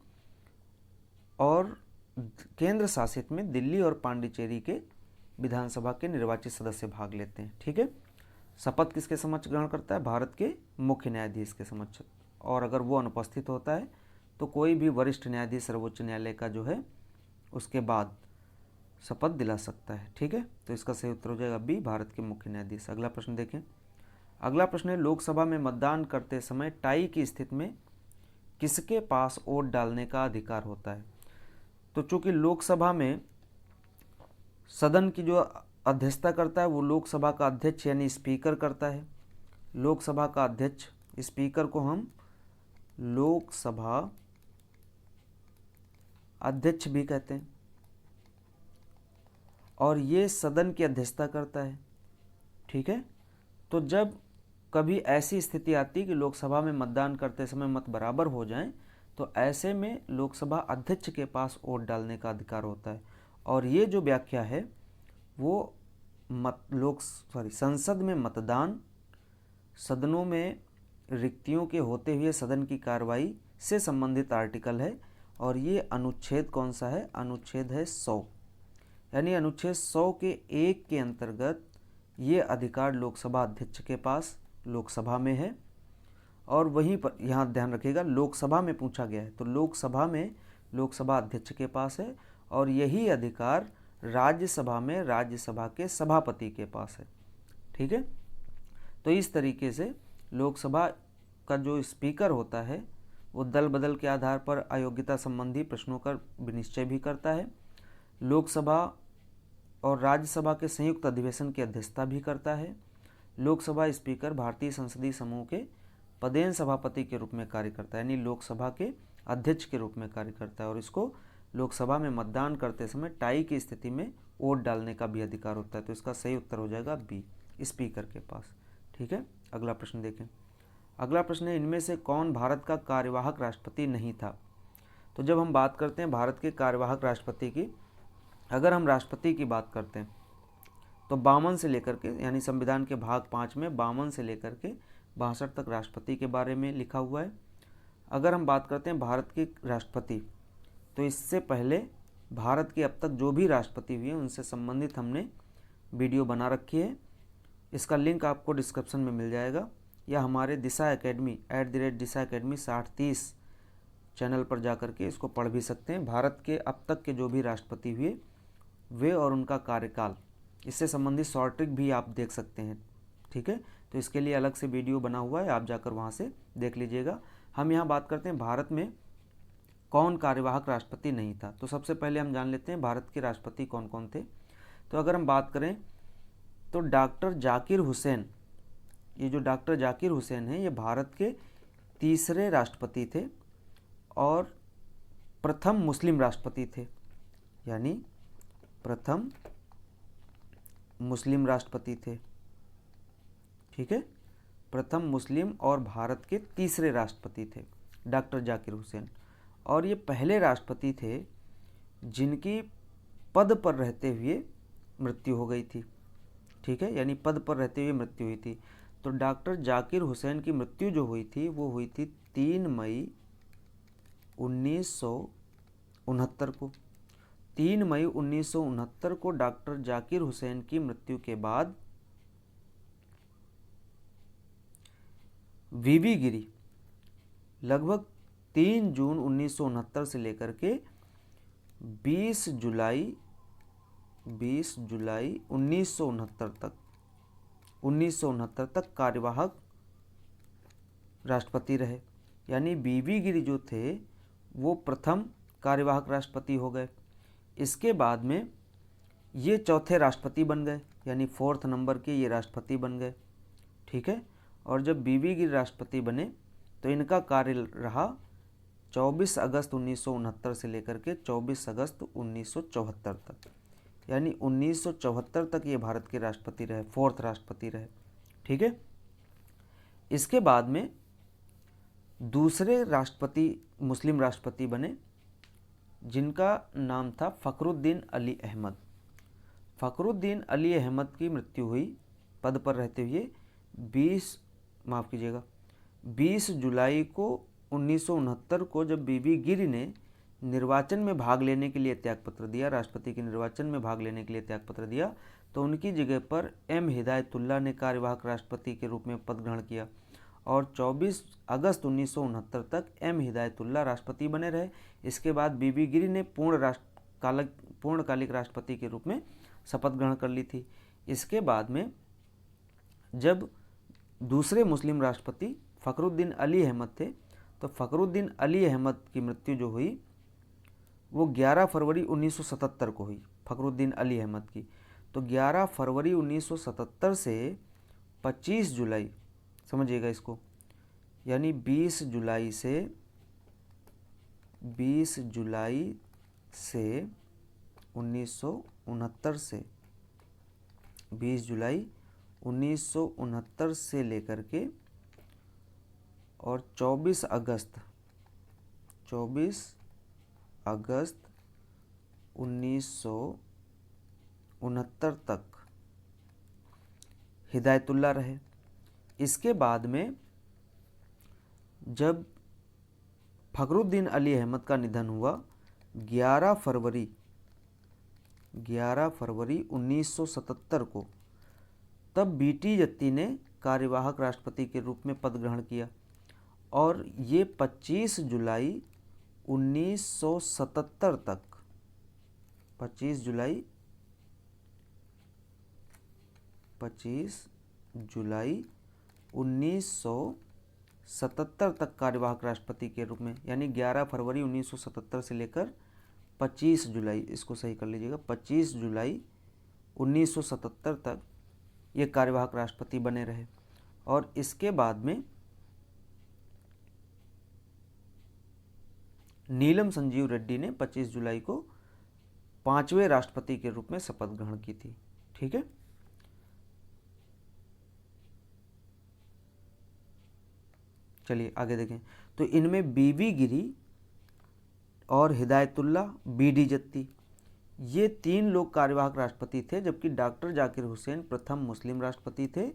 और केंद्र शासित में दिल्ली और पांडिचेरी के विधानसभा के निर्वाचित सदस्य भाग लेते हैं। ठीक है, शपथ किसके समक्ष ग्रहण करता है? भारत के मुख्य न्यायाधीश के समक्ष, और अगर वो अनुपस्थित होता है तो कोई भी वरिष्ठ न्यायाधीश सर्वोच्च न्यायालय का जो है उसके बाद शपथ दिला सकता है। ठीक है, तो इसका सही उत्तर हो जाएगा बी, भारत के मुख्य न्यायाधीश। अगला प्रश्न देखें। अगला प्रश्न है, लोकसभा में मतदान करते समय टाई की स्थिति में किसके पास वोट डालने का अधिकार होता है? तो चूंकि लोकसभा में सदन की जो अध्यक्षता करता है वो लोकसभा का अध्यक्ष यानी स्पीकर करता है। लोकसभा का अध्यक्ष, स्पीकर को हम लोकसभा अध्यक्ष भी कहते हैं, और ये सदन की अध्यक्षता करता है। ठीक है, तो जब कभी ऐसी स्थिति आती है कि लोकसभा में मतदान करते समय मत बराबर हो जाएं, तो ऐसे में लोकसभा अध्यक्ष के पास वोट डालने का अधिकार होता है। और ये जो व्याख्या है वो संसद में मतदान, सदनों में रिक्तियों के होते हुए सदन की कार्रवाई से संबंधित आर्टिकल है। और ये अनुच्छेद कौन सा है? अनुच्छेद है 100। यानी अनुच्छेद 100 के 1 के अंतर्गत ये अधिकार लोकसभा अध्यक्ष के पास लोकसभा में है। और वहीं पर यहाँ ध्यान रखिएगा, लोकसभा में पूछा गया है तो लोकसभा में लोकसभा अध्यक्ष के पास है, और यही अधिकार राज्यसभा में राज्यसभा के सभापति के पास है। ठीक है, तो इस तरीके से लोकसभा का जो स्पीकर होता है वो दल बदल के आधार पर अयोग्यता संबंधी प्रश्नों का विनिश्चय भी करता है। लोकसभा और राज्यसभा के संयुक्त अधिवेशन की अध्यक्षता भी करता है। लोकसभा स्पीकर भारतीय संसदीय समूह के पदेन सभापति के रूप में कार्य करता है, यानी लोकसभा के अध्यक्ष के रूप में कार्य करता है। और इसको लोकसभा में मतदान करते समय टाई की स्थिति में वोट डालने का भी अधिकार होता है। तो इसका सही उत्तर हो जाएगा बी, स्पीकर के पास। ठीक है, अगला प्रश्न देखें। अगला प्रश्न है, इनमें से कौन भारत का कार्यवाहक राष्ट्रपति नहीं था? तो जब हम बात करते हैं भारत के कार्यवाहक राष्ट्रपति की, अगर हम राष्ट्रपति की बात करते हैं तो 52 से लेकर के, यानी संविधान के भाग 5 में 52 से लेकर के 62 तक राष्ट्रपति के बारे में लिखा हुआ है। अगर हम बात करते हैं भारत के राष्ट्रपति, तो इससे पहले भारत के अब तक जो भी राष्ट्रपति हुए उनसे संबंधित हमने वीडियो बना रखी है। इसका लिंक आपको डिस्क्रिप्शन में मिल जाएगा, या हमारे दिशा एकेडमी @दिशा एकेडमी 6030 चैनल पर जा करके इसको पढ़ भी सकते हैं। भारत के अब तक के जो भी राष्ट्रपति हुए वे और उनका कार्यकाल, इससे संबंधित शॉर्ट ट्रिक भी आप देख सकते हैं। ठीक है, तो इसके लिए अलग से वीडियो बना हुआ है, आप जाकर वहाँ से देख लीजिएगा। हम यहाँ बात करते हैं भारत में कौन कार्यवाहक राष्ट्रपति नहीं था। तो सबसे पहले हम जान लेते हैं भारत के राष्ट्रपति कौन कौन थे। तो अगर हम बात करें तो डॉक्टर जाकिर हुसैन, ये जो डॉक्टर जाकिर हुसैन हैं ये भारत के तीसरे राष्ट्रपति थे और प्रथम मुस्लिम राष्ट्रपति थे, यानी प्रथम मुस्लिम राष्ट्रपति थे। ठीक है, प्रथम मुस्लिम और भारत के तीसरे राष्ट्रपति थे डॉक्टर जाकिर हुसैन। और ये पहले राष्ट्रपति थे जिनकी पद पर रहते हुए मृत्यु हो गई थी। ठीक है, यानी पद पर रहते हुए मृत्यु हुई थी। तो डॉक्टर जाकिर हुसैन की मृत्यु जो हुई थी वो हुई थी 3 मई 1969 को। 3 मई 1969 को डॉक्टर जाकिर हुसैन की मृत्यु के बाद वीवी गिरी लगभग 3 जून 1969 से लेकर के 20 जुलाई 1969 तक कार्यवाहक राष्ट्रपति रहे। यानी वीवी गिरी जो थे वो प्रथम कार्यवाहक राष्ट्रपति हो गए। इसके बाद में ये चौथे राष्ट्रपति बन गए, यानी 4th नंबर के ये राष्ट्रपति बन गए। ठीक है, और जब वीवी गिरी राष्ट्रपति बने तो इनका कार्य रहा 24 अगस्त 1969 से लेकर के 24 अगस्त 1974 तक, यानी 1974 तक ये भारत के राष्ट्रपति रहे, 4th राष्ट्रपति रहे। ठीक है, इसके बाद में दूसरे राष्ट्रपति मुस्लिम राष्ट्रपति बने जिनका नाम था फ़खरुद्दीन अली अहमद। फ़खरुद्दीन अली अहमद की मृत्यु हुई पद पर रहते हुए 20 जुलाई को 1969 को, जब वीवी गिरी ने निर्वाचन में भाग लेने के लिए त्यागपत्र दिया, राष्ट्रपति के निर्वाचन में भाग लेने के लिए त्यागपत्र दिया, तो उनकी जगह पर एम हिदायतुल्लाह ने कार्यवाहक राष्ट्रपति के रूप में पद ग्रहण किया और 24 अगस्त 1969 तक एम हिदायतुल्लाह राष्ट्रपति बने रहे। इसके बाद वीवी गिरी ने पूर्णकालिक राष्ट्रपति के रूप में शपथ ग्रहण कर ली थी। इसके बाद में जब दूसरे मुस्लिम राष्ट्रपति फ़खरुद्दीन अली अहमद थे, तो फ़खरुद्दीन अली अहमद की मृत्यु जो हुई वो 11 फरवरी 1977 को हुई, फ़खरुद्दीन अली अहमद की। तो 11 फरवरी 1977 से 25 जुलाई, समझिएगा इसको, यानी 20 जुलाई से 1969 से 20 जुलाई 1969 से लेकर के और 24 अगस्त 1969 तक हिदायतुल्लाह रहे। इसके बाद में जब फ़खरुद्दीन अली अहमद का निधन हुआ 11 फरवरी 1977 को, तब बीटी जत्ती ने कार्यवाहक राष्ट्रपति के रूप में पद ग्रहण किया और ये 25 जुलाई 1977 तक 25 जुलाई 1977 तक कार्यवाहक राष्ट्रपति के रूप में, यानी 11 फरवरी 1977 से लेकर 25 जुलाई, इसको सही कर लीजिएगा, 25 जुलाई 1977 तक ये कार्यवाहक राष्ट्रपति बने रहे। और इसके बाद में नीलम संजीव रेड्डी ने 25 जुलाई को 5वें राष्ट्रपति के रूप में शपथ ग्रहण की थी। ठीक है, चलिए आगे देखें। तो इनमें बीवी गिरी और हिदायतुल्लाह बीडी जत्ती, ये 3 लोग कार्यवाहक राष्ट्रपति थे, जबकि डॉक्टर जाकिर हुसैन प्रथम मुस्लिम राष्ट्रपति थे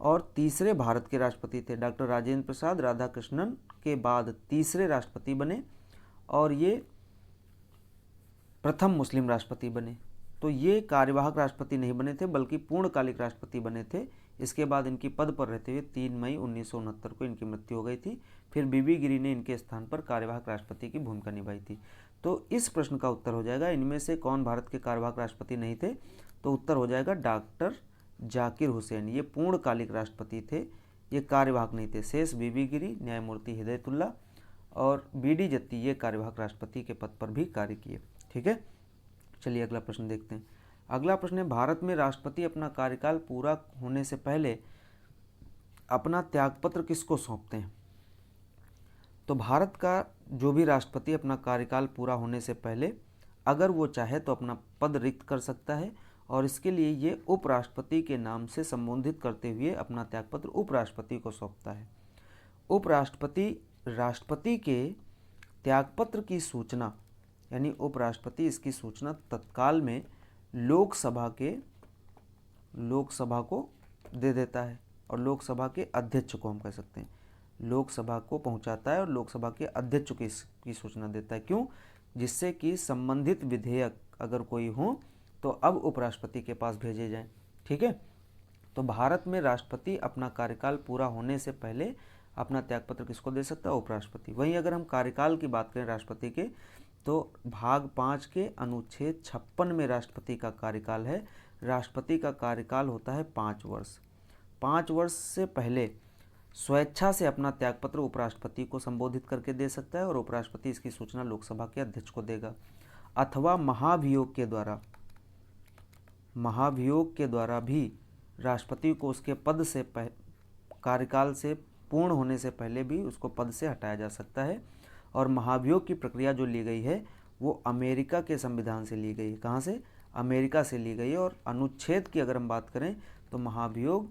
और तीसरे भारत के राष्ट्रपति थे। डॉक्टर राजेंद्र प्रसाद राधाकृष्णन के बाद तीसरे राष्ट्रपति बने और ये प्रथम मुस्लिम राष्ट्रपति बने। तो ये कार्यवाहक राष्ट्रपति नहीं बने थे बल्कि पूर्णकालिक राष्ट्रपति बने थे। इसके बाद इनकी पद पर रहते हुए 3 मई 1969 को इनकी मृत्यु हो गई थी। फिर बीबी गिरी ने इनके स्थान पर कार्यवाहक राष्ट्रपति की भूमिका निभाई थी। तो इस प्रश्न का उत्तर हो जाएगा इनमें से कौन भारत के कार्यवाहक राष्ट्रपति नहीं थे, तो उत्तर हो जाएगा डॉक्टर जाकिर हुसैन। ये पूर्णकालिक राष्ट्रपति थे, ये कार्यवाहक नहीं थे। शेष बीबी गिरी, न्यायमूर्ति हिदायतुल्लाह और बीडी जत्ती ये कार्यवाहक राष्ट्रपति के पद पर भी कार्य किए। ठीक है, चलिए अगला प्रश्न देखते हैं। अगला प्रश्न है, भारत में राष्ट्रपति अपना कार्यकाल पूरा होने से पहले अपना त्यागपत्र किसको सौंपते हैं? तो भारत का जो भी राष्ट्रपति अपना कार्यकाल पूरा होने से पहले अगर वो चाहे तो अपना पद रिक्त कर सकता है और इसके लिए ये उपराष्ट्रपति के नाम से संबोधित करते हुए अपना त्यागपत्र उपराष्ट्रपति को सौंपता है। उपराष्ट्रपति राष्ट्रपति के त्यागपत्र की सूचना यानी उपराष्ट्रपति इसकी सूचना तत्काल में लोकसभा को दे देता है और लोकसभा के अध्यक्ष को हम कह सकते हैं, लोकसभा को पहुंचाता है और लोकसभा के अध्यक्ष को इसकी सूचना देता है। क्यों? जिससे कि संबंधित विधेयक अगर कोई हो तो अब उपराष्ट्रपति के पास भेजे जाएं। ठीक है, तो भारत में राष्ट्रपति अपना कार्यकाल पूरा होने से पहले अपना त्यागपत्र किसको दे सकता है? उपराष्ट्रपति। वहीं अगर हम कार्यकाल की बात करें राष्ट्रपति के, तो भाग 5 के अनुच्छेद 56 में राष्ट्रपति का कार्यकाल है। राष्ट्रपति का कार्यकाल होता है 5 वर्ष। 5 वर्ष से पहले स्वेच्छा से अपना त्यागपत्र उपराष्ट्रपति को संबोधित करके दे सकता है और उपराष्ट्रपति इसकी सूचना लोकसभा के अध्यक्ष को देगा, अथवा महाभियोग के द्वारा भी राष्ट्रपति को उसके पद से कार्यकाल से पूर्ण होने से पहले भी उसको पद से हटाया जा सकता है। और महाभियोग की प्रक्रिया जो ली गई है वो अमेरिका के संविधान से ली गई है। कहाँ से? अमेरिका से ली गई है। और अनुच्छेद की अगर हम बात करें तो महाभियोग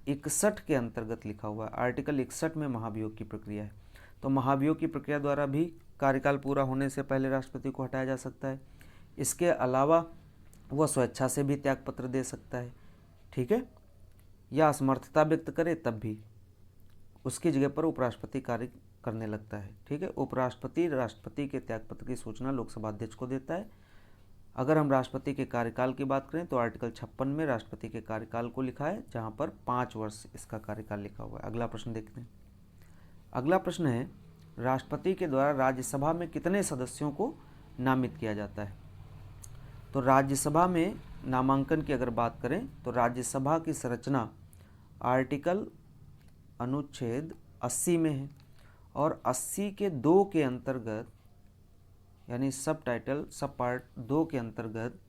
61 के अंतर्गत लिखा हुआ है, आर्टिकल 61 में महाभियोग की प्रक्रिया है। तो महाभियोग की प्रक्रिया द्वारा भी कार्यकाल पूरा होने से पहले राष्ट्रपति को हटाया जा सकता है। इसके अलावा वह स्वेच्छा से भी त्यागपत्र दे सकता है, ठीक है, या असमर्थता व्यक्त करे तब भी उसकी जगह पर उपराष्ट्रपति कार्य करने लगता है। ठीक है, उपराष्ट्रपति राष्ट्रपति के त्यागपत्र की सूचना लोकसभा अध्यक्ष को देता है। अगर हम राष्ट्रपति के कार्यकाल की बात करें तो आर्टिकल 56 में राष्ट्रपति के कार्यकाल को लिखा है, जहां पर 5 वर्ष इसका कार्यकाल लिखा हुआ है। अगला प्रश्न देखते हैं। अगला प्रश्न है, राष्ट्रपति के द्वारा राज्यसभा में कितने सदस्यों को नामित किया जाता है? तो राज्यसभा में नामांकन की अगर बात करें तो राज्यसभा की संरचना आर्टिकल अनुच्छेद 80 में है और 80 के 2 के अंतर्गत यानी सब पार्ट 2 के अंतर्गत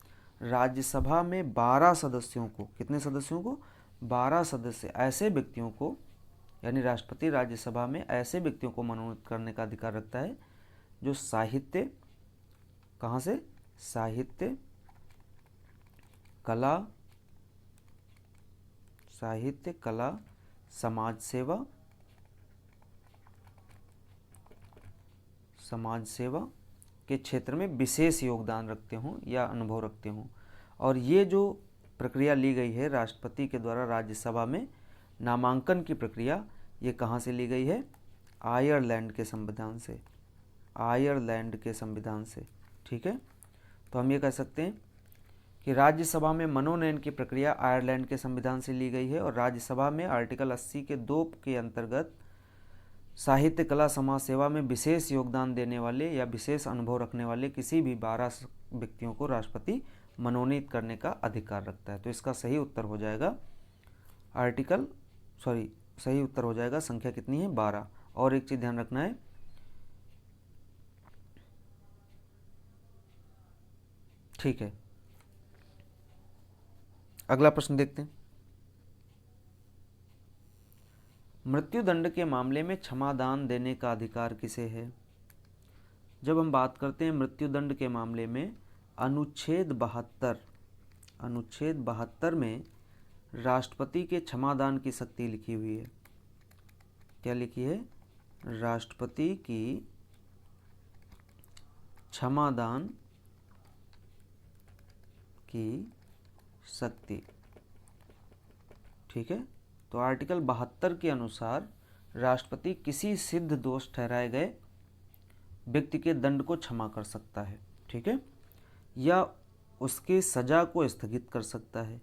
राज्यसभा में 12 सदस्यों को, कितने सदस्यों को? 12 सदस्य ऐसे व्यक्तियों को, यानी राष्ट्रपति राज्यसभा में ऐसे व्यक्तियों को मनोनीत करने का अधिकार रखता है जो साहित्य, कहाँ से? साहित्य, कला, समाज सेवा के क्षेत्र में विशेष योगदान रखते हों या अनुभव रखते हों। और ये जो प्रक्रिया ली गई है राष्ट्रपति के द्वारा राज्यसभा में नामांकन की प्रक्रिया, ये कहाँ से ली गई है? आयरलैंड के संविधान से। ठीक है, तो हम ये कह सकते हैं कि राज्यसभा में मनोनयन की प्रक्रिया आयरलैंड के संविधान से ली गई है और राज्यसभा में आर्टिकल 80 के 2 के अंतर्गत साहित्य, कला, समाज सेवा में विशेष योगदान देने वाले या विशेष अनुभव रखने वाले किसी भी 12 व्यक्तियों को राष्ट्रपति मनोनीत करने का अधिकार रखता है। तो इसका सही उत्तर हो जाएगा संख्या कितनी है? 12। और एक चीज़ ध्यान रखना है, ठीक है। अगला प्रश्न देखते हैं। मृत्युदंड के मामले में क्षमादान देने का अधिकार किसे है? जब हम बात करते हैं मृत्युदंड के मामले में अनुच्छेद 72 में राष्ट्रपति के क्षमादान की शक्ति लिखी हुई है। क्या लिखी है? राष्ट्रपति की क्षमादान की शक्ति। ठीक है, तो आर्टिकल 72 के अनुसार राष्ट्रपति किसी सिद्ध दोष ठहराए गए व्यक्ति के दंड को क्षमा कर सकता है। ठीक है, या उसकी सजा को स्थगित कर सकता है।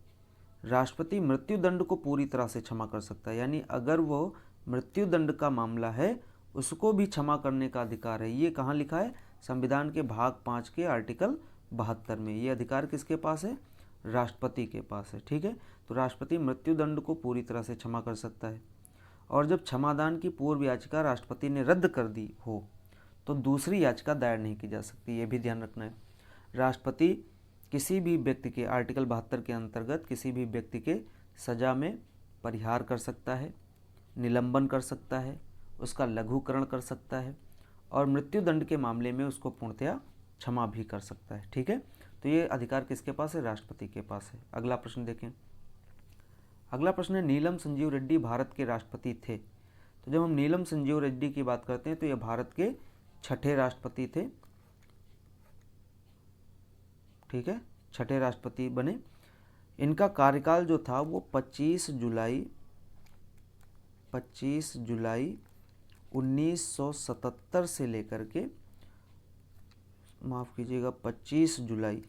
राष्ट्रपति मृत्यु दंड को पूरी तरह से क्षमा कर सकता है, यानी अगर वो मृत्यु दंड का मामला है उसको भी क्षमा करने का अधिकार है। ये कहाँ लिखा है? संविधान के भाग 5 के आर्टिकल 72 में। ये अधिकार किसके पास है? राष्ट्रपति के पास है। ठीक है, तो राष्ट्रपति मृत्यु दंड को पूरी तरह से क्षमा कर सकता है। और जब क्षमादान की पूर्व याचिका राष्ट्रपति ने रद्द कर दी हो तो दूसरी याचिका दायर नहीं की जा सकती। ये भी ध्यान रखना है। राष्ट्रपति किसी भी व्यक्ति के आर्टिकल 72 के अंतर्गत किसी भी व्यक्ति के सजा में परिहार कर सकता है, निलंबन कर सकता है, उसका लघुकरण कर सकता है और मृत्यु दंड के मामले में उसको पूर्णतया क्षमा भी कर सकता है। ठीक है, तो ये अधिकार किसके पास है? राष्ट्रपति के पास है। अगला प्रश्न देखें। अगला प्रश्न है, नीलम संजीव रेड्डी भारत के राष्ट्रपति थे। तो जब हम नीलम संजीव रेड्डी की बात करते हैं तो ये भारत के 6ठे राष्ट्रपति थे। ठीक है, 6ठे राष्ट्रपति बने। इनका कार्यकाल जो था वो 25 जुलाई 1977 से लेकर के, माफ़ कीजिएगा, 25 जुलाई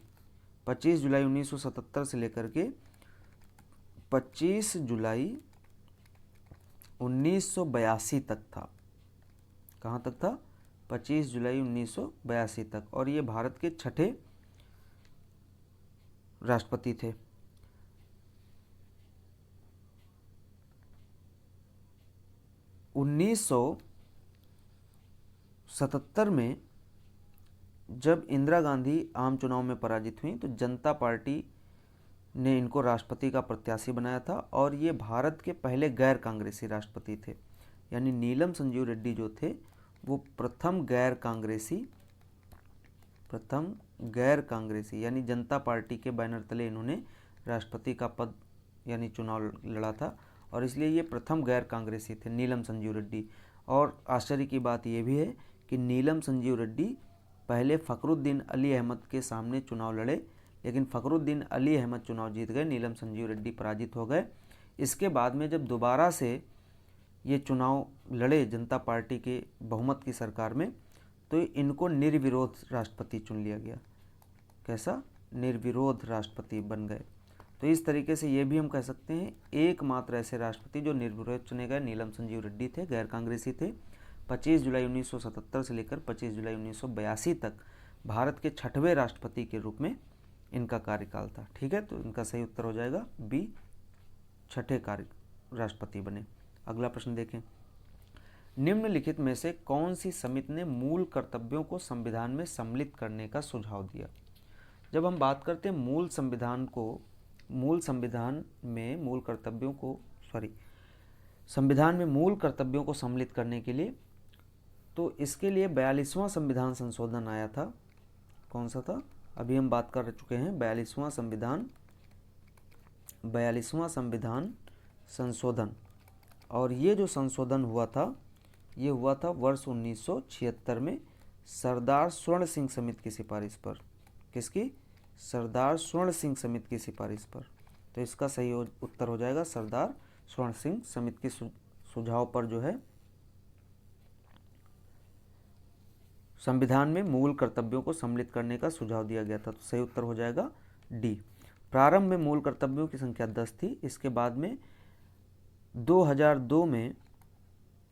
1977 से लेकर के 25 जुलाई 1982 तक था। कहाँ तक था? 25 जुलाई 1982 तक। और ये भारत के 6ठे राष्ट्रपति थे। 1977 में जब इंदिरा गांधी आम चुनाव में पराजित हुई तो जनता पार्टी ने इनको राष्ट्रपति का प्रत्याशी बनाया था और ये भारत के पहले गैर कांग्रेसी राष्ट्रपति थे। यानी नीलम संजीव रेड्डी जो थे वो प्रथम गैर कांग्रेसी यानी जनता पार्टी के बैनर तले इन्होंने राष्ट्रपति का पद यानी चुनाव लड़ा था और इसलिए ये प्रथम गैर कांग्रेसी थे, नीलम संजीव रेड्डी। और आश्चर्य की बात यह भी है कि नीलम संजीव रेड्डी पहले फ़खरुद्दीन अली अहमद के सामने चुनाव लड़े, लेकिन फ़खरुद्दीन अली अहमद चुनाव जीत गए, नीलम संजीव रेड्डी पराजित हो गए। इसके बाद में जब दोबारा से ये चुनाव लड़े जनता पार्टी के बहुमत की सरकार में तो इनको निर्विरोध राष्ट्रपति चुन लिया गया। कैसा? निर्विरोध राष्ट्रपति बन गए। तो इस तरीके से ये भी हम कह सकते हैं एकमात्र ऐसे राष्ट्रपति जो निर्विरोध चुने गए नीलम संजीव रेड्डी थे, गैर कांग्रेसी थे। 25 जुलाई 1977 से लेकर 25 जुलाई 1982 तक भारत के 6ठवें राष्ट्रपति के रूप में इनका कार्यकाल था। ठीक है, तो इनका सही उत्तर हो जाएगा बी, 6ठे राष्ट्रपति बने। अगला प्रश्न देखें। निम्नलिखित में से कौन सी समिति ने मूल कर्तव्यों को संविधान में सम्मिलित करने का सुझाव दिया? जब हम बात करते हैं संविधान में मूल कर्तव्यों को सम्मिलित करने के लिए, तो इसके लिए 42वां संविधान संशोधन आया था। कौन सा था? अभी हम बात कर चुके हैं 42वां संविधान संशोधन। और ये जो संशोधन हुआ था ये हुआ था वर्ष 1976 में सरदार स्वर्ण सिंह समिति की सिफारिश पर। किसकी? सरदार स्वर्ण सिंह समिति की सिफारिश पर। तो इसका सही उत्तर हो जाएगा सरदार स्वर्ण सिंह समिति के सुझाव पर जो है संविधान में मूल कर्तव्यों को सम्मिलित करने का सुझाव दिया गया था। तो सही उत्तर हो जाएगा डी। प्रारंभ में मूल कर्तव्यों की संख्या 10 थी। इसके बाद में 2002 में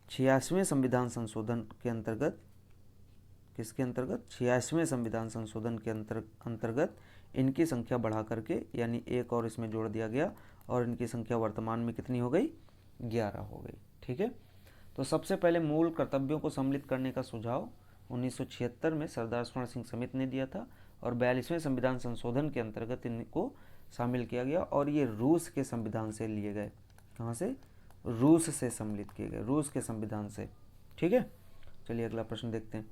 86वें संविधान संशोधन के अंतर्गत, किसके अंतर्गत? 86वें संविधान संशोधन के अंतर्गत इनकी संख्या बढ़ा करके यानी एक और इसमें जोड़ दिया गया और इनकी संख्या वर्तमान में कितनी हो गई? 11 हो गई। ठीक है, तो सबसे पहले मूल कर्तव्यों को सम्मिलित करने का सुझाव 1976 में सरदार स्वर्ण सिंह समिति ने दिया था और 42वें संविधान संशोधन के अंतर्गत इनको शामिल किया गया और ये रूस के संविधान से लिए गए। कहाँ से? रूस से सम्मिलित किए गए, रूस के संविधान से। ठीक है, चलिए अगला प्रश्न देखते हैं।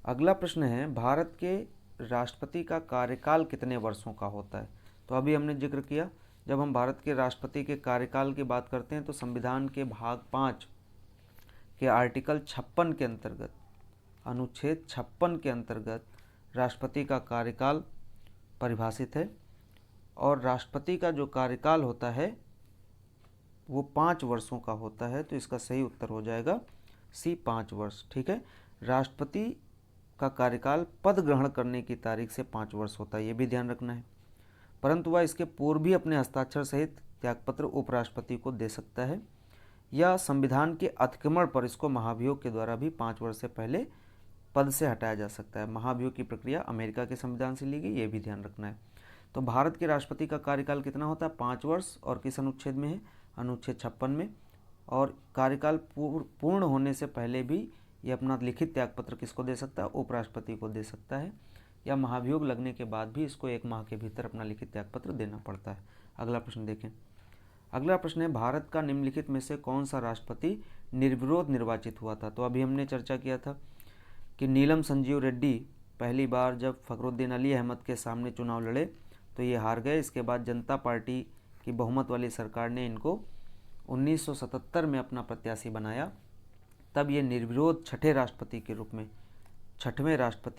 अगला प्रश्न है, भारत के राष्ट्रपति का कार्यकाल कितने वर्षों का होता है? तो अभी हमने जिक्र किया, जब हम भारत के राष्ट्रपति के कार्यकाल की बात करते हैं तो संविधान के भाग 5 के आर्टिकल 56 के अंतर्गत, अनुच्छेद 56 के अंतर्गत राष्ट्रपति का कार्यकाल परिभाषित है। और राष्ट्रपति का जो कार्यकाल होता है वो 5 वर्षों का होता है। तो इसका सही उत्तर हो जाएगा सी, 5 वर्ष। ठीक है, राष्ट्रपति का कार्यकाल पद ग्रहण करने की तारीख से 5 वर्ष होता है, ये भी ध्यान रखना है। परंतु वह इसके पूर्व भी अपने हस्ताक्षर सहित त्यागपत्र उपराष्ट्रपति को दे सकता है, या संविधान के अतिक्रमण पर इसको महाभियोग के द्वारा भी 5 वर्ष से पहले पद से हटाया जा सकता है। महाभियोग की प्रक्रिया अमेरिका के संविधान से ली गई, ये भी ध्यान रखना है। तो भारत के राष्ट्रपति का कार्यकाल कितना होता है? 5 वर्ष। और किस अनुच्छेद में है? अनुच्छेद 56 में। और कार्यकाल पूर्ण होने से पहले भी ये अपना लिखित त्यागपत्र किसको दे सकता है? उपराष्ट्रपति को दे सकता है, या महाभियोग लगने के बाद भी इसको 1 माह के भीतर अपना लिखित त्यागपत्र देना पड़ता है। अगला प्रश्न देखें। अगला प्रश्न है, भारत का निम्नलिखित में से कौन सा राष्ट्रपति निर्विरोध निर्वाचित हुआ था? तो अभी हमने चर्चा किया था कि नीलम संजीव रेड्डी पहली बार जब फखरुद्दीन अली अहमद के सामने चुनाव लड़े तो ये हार गए। इसके बाद जनता पार्टी की बहुमत वाली सरकार ने इनको 1977 में अपना प्रत्याशी बनाया। तब ये निर्विरोध छठवें राष्ट्रपति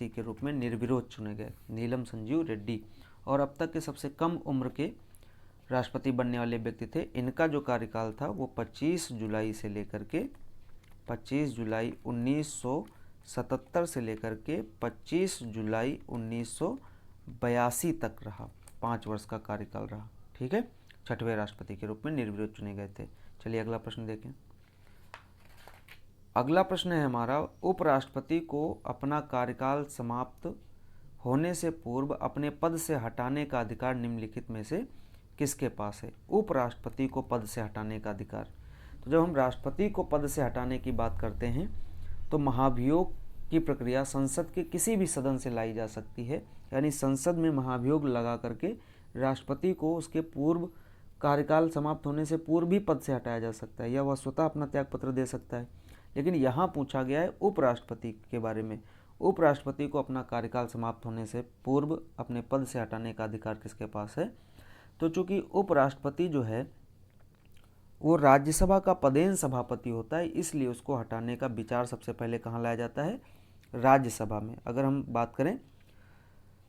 के रूप में निर्विरोध चुने गए, नीलम संजीव रेड्डी। और अब तक के सबसे कम उम्र के राष्ट्रपति बनने वाले व्यक्ति थे। इनका जो कार्यकाल था वो 25 जुलाई 1977 से लेकर के 25 जुलाई 1982 तक रहा। 5 वर्ष का कार्यकाल रहा। ठीक है, छठवें राष्ट्रपति के रूप में निर्विरोध चुने गए थे। चलिए अगला प्रश्न देखें। अगला प्रश्न है हमारा, उपराष्ट्रपति को अपना कार्यकाल समाप्त होने से पूर्व अपने पद से हटाने का अधिकार निम्नलिखित में से किसके पास है? उपराष्ट्रपति को पद से हटाने का अधिकार। तो जब हम राष्ट्रपति को पद से हटाने की बात करते हैं तो महाभियोग की प्रक्रिया संसद के किसी भी सदन से लाई जा सकती है, यानी संसद में महाभियोग लगा करके राष्ट्रपति को उसके पूर्व कार्यकाल समाप्त होने से पूर्व भी पद से हटाया जा सकता है, या वह स्वतः अपना त्यागपत्र दे सकता है। लेकिन यहाँ पूछा गया है उपराष्ट्रपति के बारे में। उपराष्ट्रपति को अपना कार्यकाल समाप्त होने से पूर्व अपने पद से हटाने का अधिकार किसके पास है? तो चूंकि उपराष्ट्रपति जो है वो राज्यसभा का पदेन सभापति होता है, इसलिए उसको हटाने का विचार सबसे पहले कहाँ लाया जाता है? राज्यसभा में। अगर हम बात करें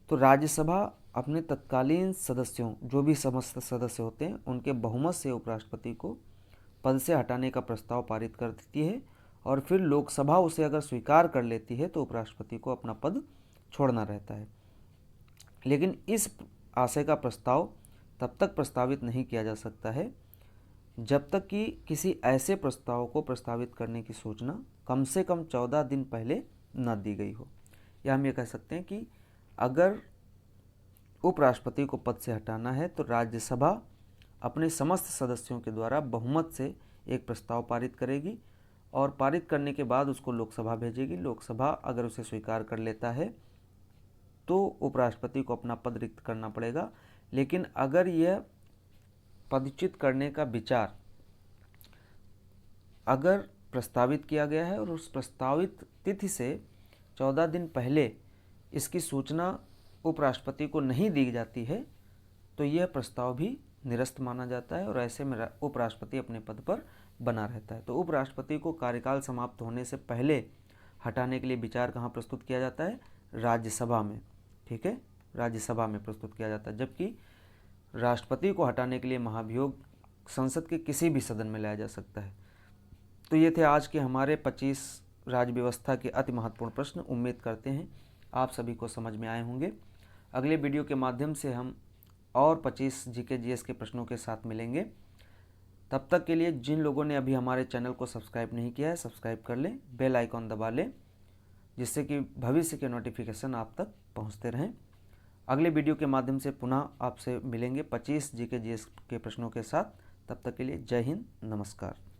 तो राज्यसभा अपने तत्कालीन सदस्यों, जो भी समस्त सदस्य होते हैं, उनके बहुमत से उपराष्ट्रपति को पद से हटाने का प्रस्ताव पारित कर देती है, और फिर लोकसभा उसे अगर स्वीकार कर लेती है तो उपराष्ट्रपति को अपना पद छोड़ना रहता है। लेकिन इस आशय का प्रस्ताव तब तक प्रस्तावित नहीं किया जा सकता है जब तक कि किसी ऐसे प्रस्ताव को प्रस्तावित करने की सूचना कम से कम 14 दिन पहले न दी गई हो। या हम ये कह सकते हैं कि अगर उपराष्ट्रपति को पद से हटाना है तो राज्यसभा अपने समस्त सदस्यों के द्वारा बहुमत से एक प्रस्ताव पारित करेगी, और पारित करने के बाद उसको लोकसभा भेजेगी। लोकसभा अगर उसे स्वीकार कर लेता है तो उपराष्ट्रपति को अपना पद रिक्त करना पड़ेगा। लेकिन अगर यह पदच्युत करने का विचार अगर प्रस्तावित किया गया है और उस प्रस्तावित तिथि से 14 दिन पहले इसकी सूचना उपराष्ट्रपति को नहीं दी जाती है तो यह प्रस्ताव भी निरस्त माना जाता है, और ऐसे में उपराष्ट्रपति अपने पद पर बना रहता है। तो उपराष्ट्रपति को कार्यकाल समाप्त होने से पहले हटाने के लिए विचार कहाँ प्रस्तुत किया जाता है? राज्यसभा में। ठीक है, राज्यसभा में प्रस्तुत किया जाता है, जबकि राष्ट्रपति को हटाने के लिए महाभियोग संसद के किसी भी सदन में लाया जा सकता है। तो ये थे आज के हमारे 25 राज्य व्यवस्था के अति महत्वपूर्ण प्रश्न। उम्मीद करते हैं आप सभी को समझ में आए होंगे। अगले वीडियो के माध्यम से हम और 25 जीके जीएस के प्रश्नों के साथ मिलेंगे। तब तक के लिए जिन लोगों ने अभी हमारे चैनल को सब्सक्राइब नहीं किया है, सब्सक्राइब कर लें, बेल आइकॉन दबा लें, जिससे कि भविष्य के नोटिफिकेशन आप तक पहुंचते रहें। अगले वीडियो के माध्यम से पुनः आपसे मिलेंगे 25 जीके जीएस के प्रश्नों के साथ। तब तक के लिए जय हिंद, नमस्कार।